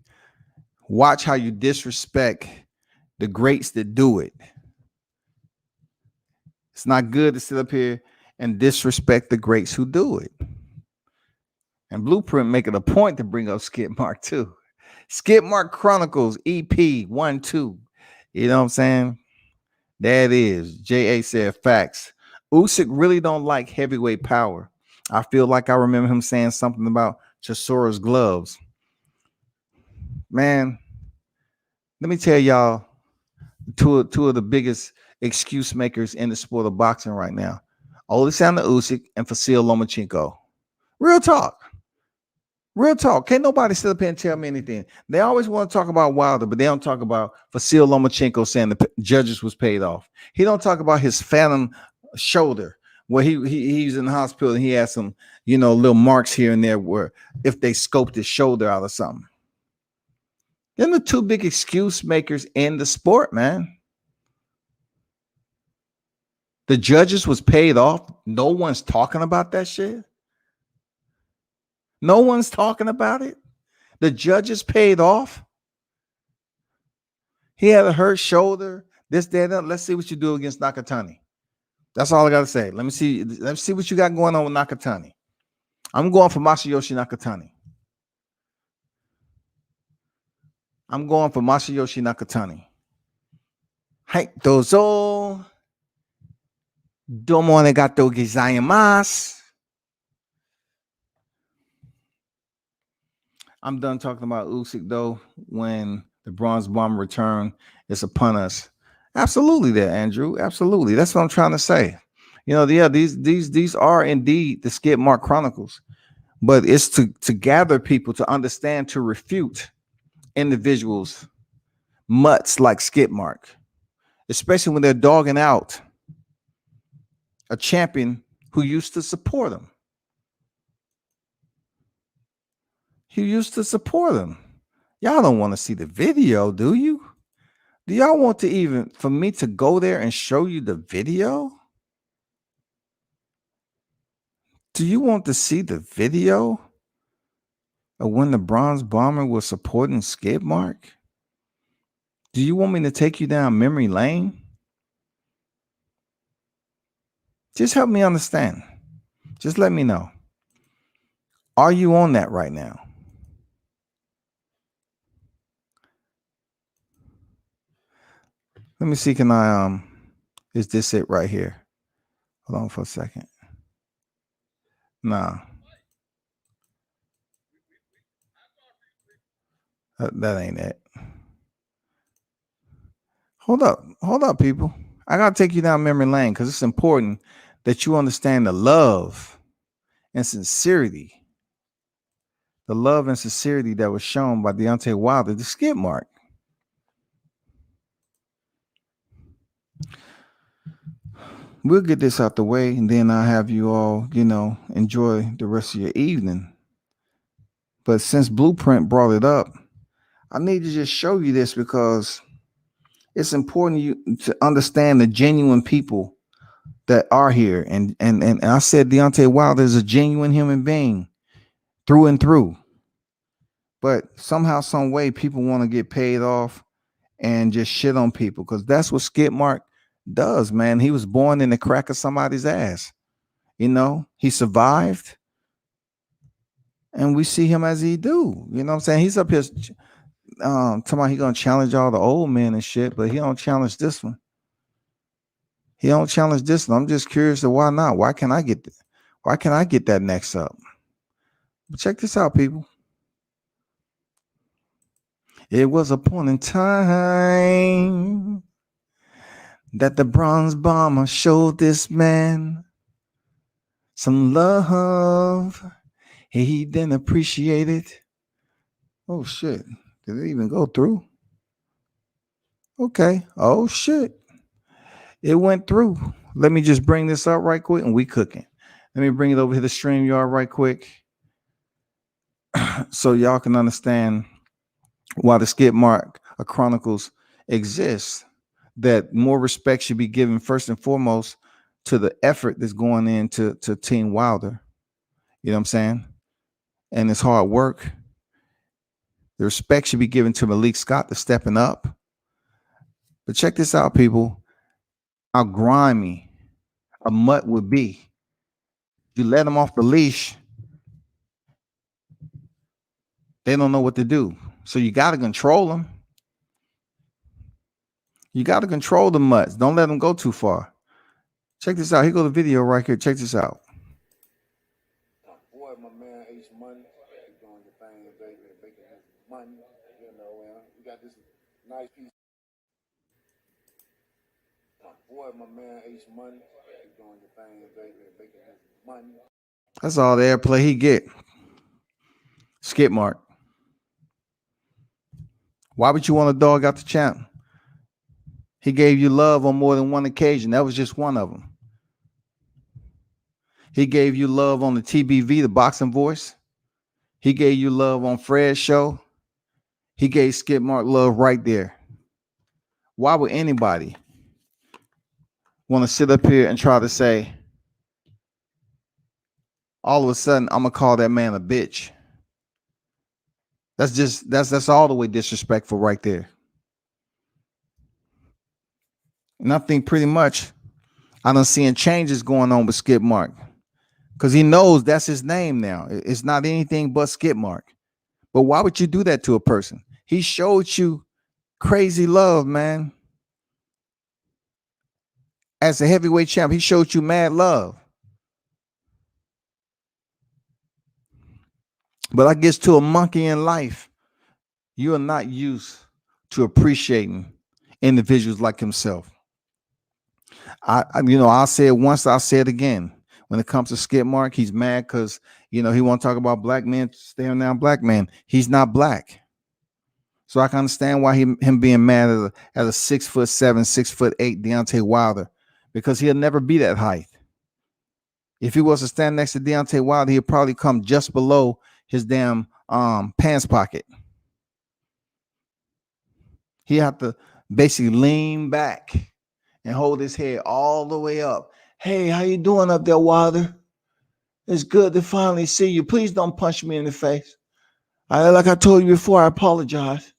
Watch how you disrespect the greats that do it. It's not good to sit up here and disrespect the greats who do it. And Blueprint making a point to bring up SKIDMARK too. SKIDMARK Chronicles EP 1-2. You know what I'm saying? That is. J.A. said facts. Usyk really don't like heavyweight power. I feel like I remember him saying something about Chisora's gloves. Man, let me tell y'all two of the biggest excuse makers in the sport of boxing right now. Alexander Usyk and Vasyl Lomachenko. Real talk. Can't nobody sit up here and tell me anything. They always want to talk about Wilder, but they don't talk about Vasyl Lomachenko saying the judges was paid off. He don't talk about his phantom shoulder where he's in the hospital and he has some, little marks here and there where if they scoped his shoulder out or something. Them the two big excuse makers in the sport, man. The judges was paid off. No one's talking about that shit. No one's talking about it. The judges paid off. He had a hurt shoulder. This, that. Let's see what you do against Nakathila. That's all I got to say. Let me see what you got going on with Nakathila. I'm going for Masayoshi Nakathila. Hai, dozo. Domo arigatou gozaimasu. I'm done talking about Usyk though. When the bronze bomb return is upon us, absolutely, there, Andrew. Absolutely, that's what I'm trying to say. These are indeed the SKIDMARK Chronicles, but it's to gather people to understand, to refute individuals, mutts like SKIDMARK, especially when they're dogging out a champion who used to support them. Y'all don't want to see the video, do you? Do y'all want for me to go there and show you the video? Do you want to see the video of when the Bronze Bomber was supporting SKIDMARK? Do you want me to take you down memory lane? Just help me understand. Just let me know. Are you on that right now? Let me see. Can I is this it right here? Hold on for a second. Nah. That ain't it. Hold up, people. I gotta take you down memory lane because it's important that you understand the love and sincerity. The love and sincerity that was shown by Deontay Wilder, the skid mark. We'll get this out the way, and then I'll have you all, enjoy the rest of your evening. But since Blueprint brought it up, I need to just show you this because it's important you to understand the genuine people that are here. And I said Deontay Wilder is a genuine human being through and through. But somehow, some way, people want to get paid off and just shit on people because that's what SKIDMARK does, man. He was born in the crack of somebody's ass. He survived. And we see him as he do. You know what I'm saying? He's up here talking about he gonna challenge all the old men and shit, but he don't challenge this one. I'm just curious to why not? Why can't I get that next up? But check this out, people. It was a point in time that the bronze bomber showed this man some love. He didn't appreciate it. Oh shit. Did it even go through? Okay. Oh shit. It went through. Let me just bring this up right quick and we cooking. Let me bring it over to the StreamYard right quick so y'all can understand why the SKIDMARK Chronicles exists. That more respect should be given first and foremost to the effort that's going into Team Wilder. You know what I'm saying? And it's hard work. The respect should be given to Malik Scott, the stepping up. But check this out, people. How grimy a mutt would be. You let them off the leash, they don't know what to do. So you got to control them. You got to control the mutts. Don't let them go too far. Check this out. Here goes the video right here. Check this out. Boy, my man H Money, doing the thing, baby, making his money. We got this nice piece. Boy, my man H Money, doing the thing, baby, making his money. That's all the airplay he get. SKIDMARK. Why would you want to dog out the champ? He gave you love on more than one occasion. That was just one of them. He gave you love on the TBV, the boxing voice. He gave you love on Fred's show. He gave SKIDMARK love right there. Why would anybody want to sit up here and try to say, all of a sudden, I'm going to call that man a bitch? That's all the way disrespectful right there. And I think pretty much I done seeing changes going on with SKIDMARK because he knows that's his name now. It's not anything but SKIDMARK. But why would you do that to a person? He showed you crazy love, man. As a heavyweight champ, he showed you mad love. But I guess to a monkey in life, you are not used to appreciating individuals like himself. I'll say it once, I'll say it again. When it comes to SKIDMARK, he's mad because, he want to talk about black men staring down black men. He's not black. So I can understand why him being mad at a 6'7", 6'8" Deontay Wilder, because he'll never be that height. If he was to stand next to Deontay Wilder, he'd probably come just below his damn pants pocket. He have to basically lean back and hold his head all the way up. Hey, how you doing up there, Wilder? It's good to finally see you. Please don't punch me in the face. Like I told you before, I apologize.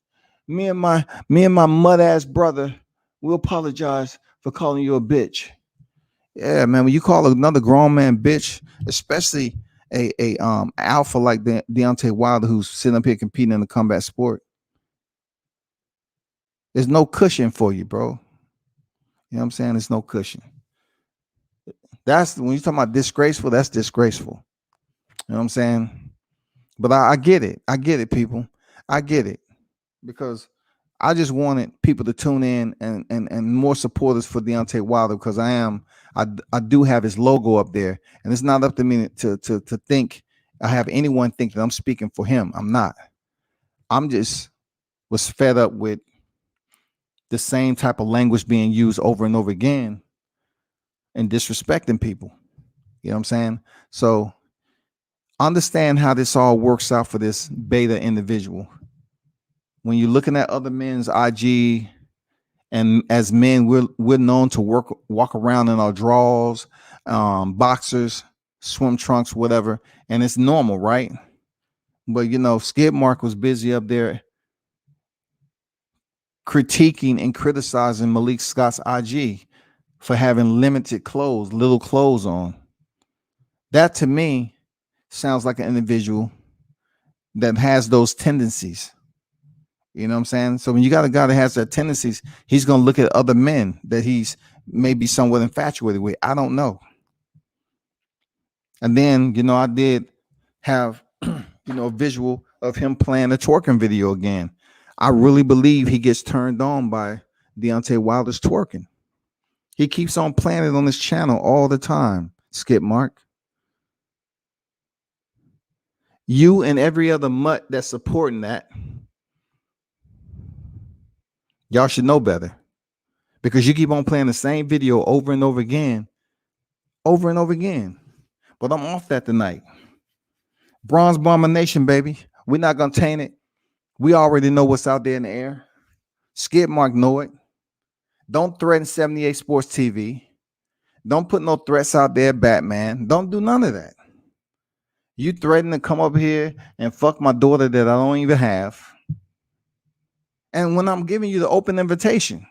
Me and my mud ass brother will apologize for calling you a bitch. Yeah, man. When you call another grown man bitch, especially a alpha like Deontay Wilder, who's sitting up here competing in the combat sport, there's no cushion for you, bro. You know what I'm saying? There's no cushion. That's when you talking about disgraceful. That's disgraceful. You know what I'm saying? But I get it. I get it, people. I get it because I just wanted people to tune in and more supporters for Deontay Wilder because I do have his logo up there, and it's not up to me to think I have anyone think that I'm speaking for him. I'm not. I'm just was fed up with the same type of language being used over and over again and disrespecting people. You know what I'm saying? So understand how this all works out for this beta individual. When you're looking at other men's IG, and as men, we're known to walk around in our drawers, boxers, swim trunks, whatever, and it's normal, right? But you know, SKIDMARK was busy up there critiquing and criticizing Malik Scott's IG for having limited clothes, little clothes on. That to me sounds like an individual that has those tendencies. You know what I'm saying? So when you got a guy that has that tendencies, he's going to look at other men that he's maybe somewhat infatuated with. I don't know. And then, you know, I did have, you know, a visual of him playing a twerking video again. I really believe he gets turned on by Deontay Wilder's twerking. He keeps on playing it on his channel all the time, SKIDMARK. You and every other mutt that's supporting that, y'all should know better because you keep on playing the same video over and over again, But I'm off that tonight. Bronze Bomber Nation, baby. We're not going to taint it. We already know what's out there in the air. SKIDMARK know it. Don't threaten 78 Sports TV. Don't put no threats out there, Batman. Don't do none of that. You threaten to come up here and fuck my daughter that I don't even have. And when I'm giving you the open invitation,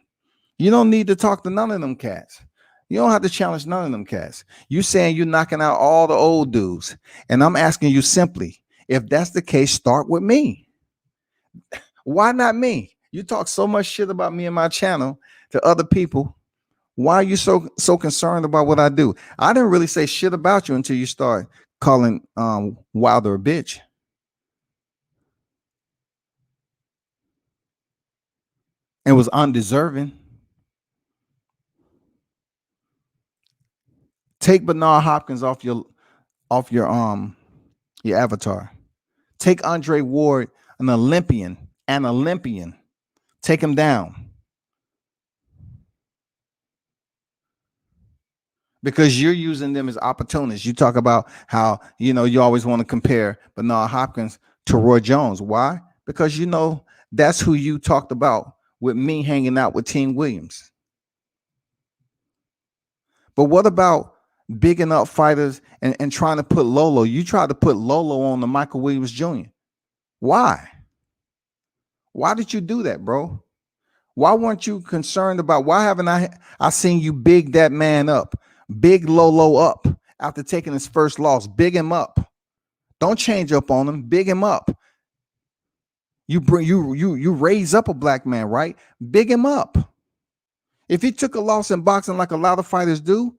you don't need to talk to none of them cats. You don't have to challenge none of them cats. You saying you're knocking out all the old dudes. And I'm asking you simply, if that's the case, start with me. Why not me? You talk so much shit about me and my channel to other people. Why are you so concerned about what I do? I didn't really say shit about you until you start calling Wilder a bitch. And was undeserving. Take Bernard Hopkins off your avatar. Take Andre Ward, an Olympian. Take him down. Because you're using them as opportunists. You talk about how, you know, you always want to compare Bernard Hopkins to Roy Jones. Why? Because, you know, that's who you talked about with me hanging out with Team Williams. But what about bigging up fighters and trying to put Lolo? You tried to put Lolo on the Michael Williams Jr. Why? Why did you do that, bro? Why weren't you concerned about, why haven't I seen you big that man up? Big Lolo up after taking his first loss. Big him up. Don't change up on him. Big him up. You raise up a black man, right? Big him up. If he took a loss in boxing like a lot of fighters do,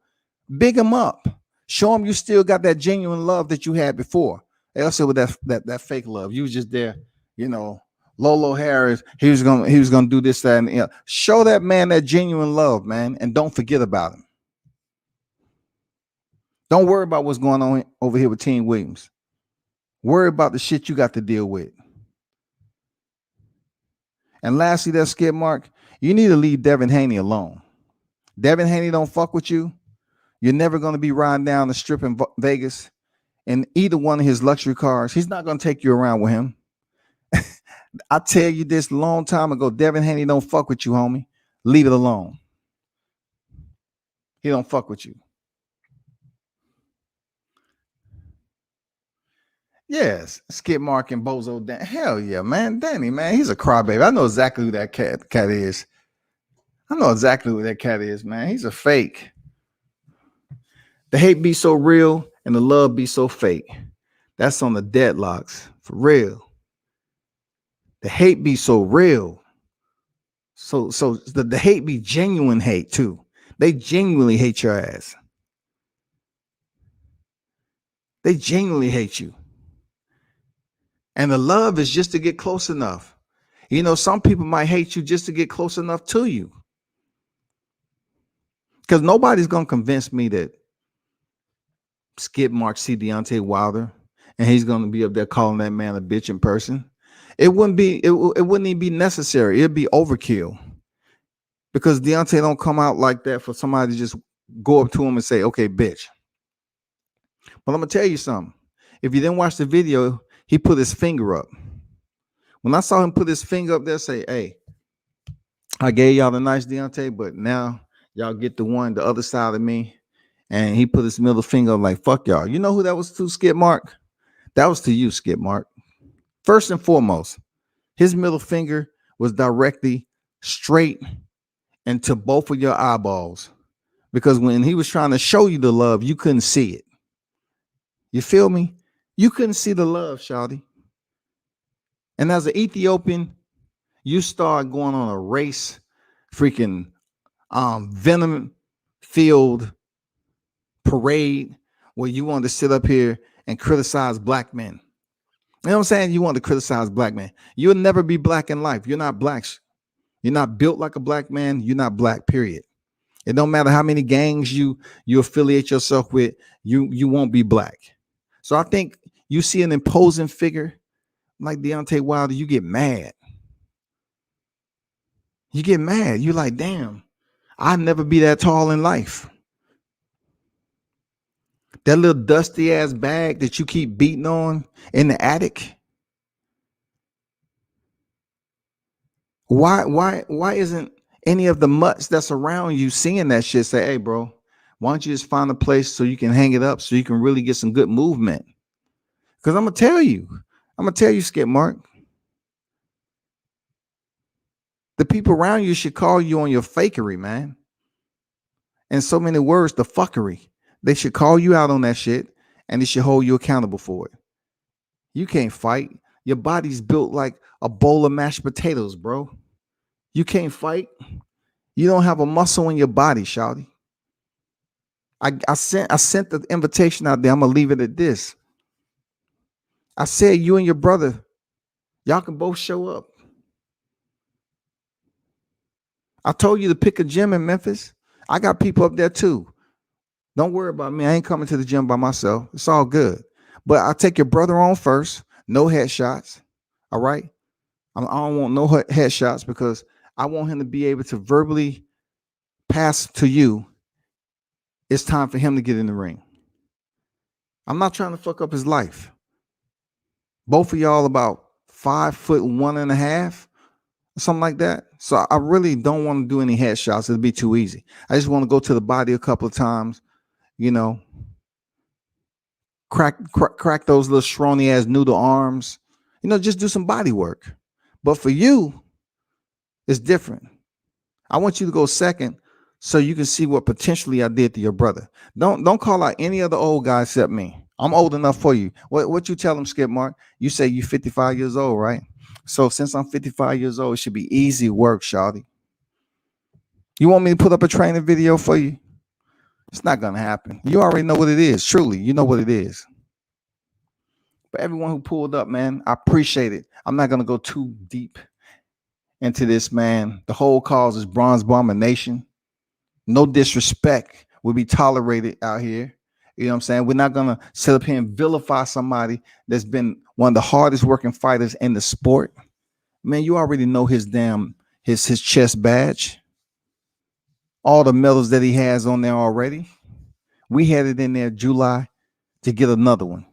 big him up. Show him you still got that genuine love that you had before. Else with that fake love. You was just there, you know. Lolo Harris, he was gonna do this, that, and you know. Show that man that genuine love, man, and don't forget about him. Don't worry about what's going on over here with Team Williams. Worry about the shit you got to deal with. And lastly, that SKIDMARK, you need to leave Devin Haney alone. Devin Haney don't fuck with you. You're never going to be riding down the strip in Vegas in either one of his luxury cars. He's not going to take you around with him. I tell you this a long time ago, Devin Haney don't fuck with you, homie. Leave it alone. He don't fuck with you. Yes, SKIDMARK and Bozo Dan. Hell yeah, man. Danny, man, he's a crybaby. I know exactly who that cat is. I know exactly who that cat is, man. He's a fake. The hate be so real and the love be so fake. That's on the deadlocks. For real. The hate be so real. So the hate be genuine hate too. They genuinely hate your ass. They genuinely hate you. And the love is just to get close enough. You know, some people might hate you just to get close enough to you. Because nobody's going to convince me that SKIDMARK see Deontay Wilder and he's going to be up there calling that man a bitch in person. It wouldn't even be necessary. It'd be overkill. Because Deontay don't come out like that for somebody to just go up to him and say, okay, bitch. But I'm going to tell you something. If you didn't watch the video, he put his finger up. When I saw him put his finger up there, say, hey, I gave y'all the nice Deontay, but now y'all get the other side of me. And he put his middle finger up like, fuck y'all. You know who that was to, SKIDMARK? That was to you, SKIDMARK. First and foremost, his middle finger was directly straight into both of your eyeballs. Because when he was trying to show you the love, you couldn't see it. You feel me? You couldn't see the love, shawty. And as an Ethiopian, you start going on a race, freaking venom-filled parade where you want to sit up here and criticize black men. You know what I'm saying? You want to criticize black men. You'll never be black in life. You're not black. You're not built like a black man. You're not black, period. It don't matter how many gangs you affiliate yourself with, you won't be black. So I think you see an imposing figure like Deontay Wilder, you get mad. You get mad. You're like, damn, I'll never be that tall in life. That little dusty ass bag that you keep beating on in the attic. Why isn't any of the mutts that's around you seeing that shit say, hey, bro, why don't you just find a place so you can hang it up so you can really get some good movement? Because I'm going to tell you, SKIDMARK, the people around you should call you on your fakery, man. In so many words, the fuckery. They should call you out on that shit and they should hold you accountable for it. You can't fight. Your body's built like a bowl of mashed potatoes, bro. You can't fight. You don't have a muscle in your body, shawty. I sent the invitation out there. I'm gonna leave it at this. I said you and your brother, y'all can both show up. I told you to pick a gym in Memphis. I got people up there too. Don't worry about me. I ain't coming to the gym by myself. It's all good. But I'll take your brother on first. No headshots. All right. I don't want no headshots because I want him to be able to verbally pass to you. It's time for him to get in the ring. I'm not trying to fuck up his life. Both of y'all about 5'1.5", something like that. So I really don't want to do any headshots. It'll be too easy. I just want to go to the body a couple of times, you know, crack those little scrawny ass noodle arms, you know, just do some body work. But for you, it's different. I want you to go second so you can see what potentially I did to your brother. Don't call out any other old guy except me. I'm old enough for you. What you tell him, SKIDMARK? You say you 55 years old, right? So since I'm 55 years old, it should be easy work, shawty. You want me to put up a training video for you? It's not going to happen. You already know what it is. Truly, you know what it is. But everyone who pulled up, man, I appreciate it. I'm not going to go too deep into this, man. The whole cause is Bronze Bomber Nation. No disrespect will be tolerated out here. You know what I'm saying? We're not going to sit up here and vilify somebody that's been one of the hardest working fighters in the sport. Man, you already know his chest badge. All the medals that he has on there already. We had it in there July to get another one.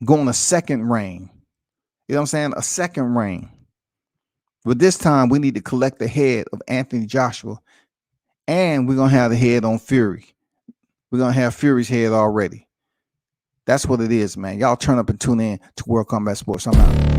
Go on a second reign. You know what I'm saying? A second reign. But this time we need to collect the head of Anthony Joshua. And we're going to have the head on Fury. We're going to have Fury's head already. That's what it is, man. Y'all turn up and tune in to World Combat Sports. I'm out.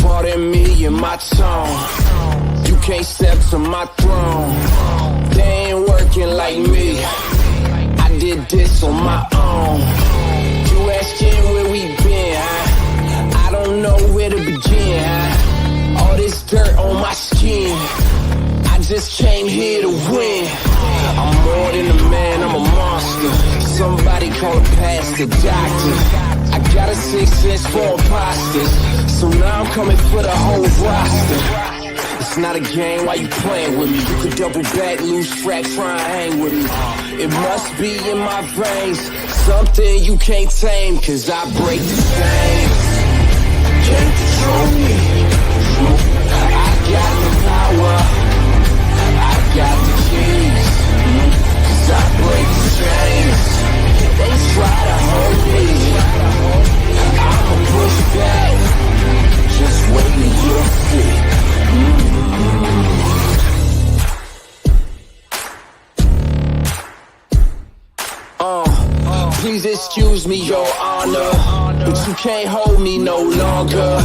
Pardon me and my tone. You can't step to my throne. They ain't working like me. I did this on my own. You asking where we been, huh? I don't know where to begin, huh? All this dirt on my skin. I just came here to win. I'm more than a man, I'm a monster. Somebody call a pastor, doctor. I got a 6th sense for imposters. So now I'm coming for the whole roster. It's not a game, why you playing with me? You could double back, lose track, try and hang with me. It must be in my veins, something you can't tame, cause I break the chains. Can't control me. I got the power, I got the keys, cause I break the chains. They try to hold me, I'ma push back, just wait till you'll see. Please excuse me, your honor, but you can't hold me no longer.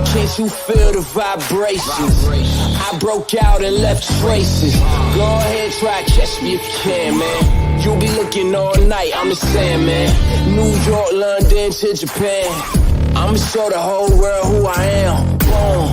Can't you feel the vibrations? I broke out and left traces. Go ahead, try to catch me if you can, man. You'll be looking all night, I'm the Sandman. New York, London to Japan. I'ma show the whole world who I am. Boom.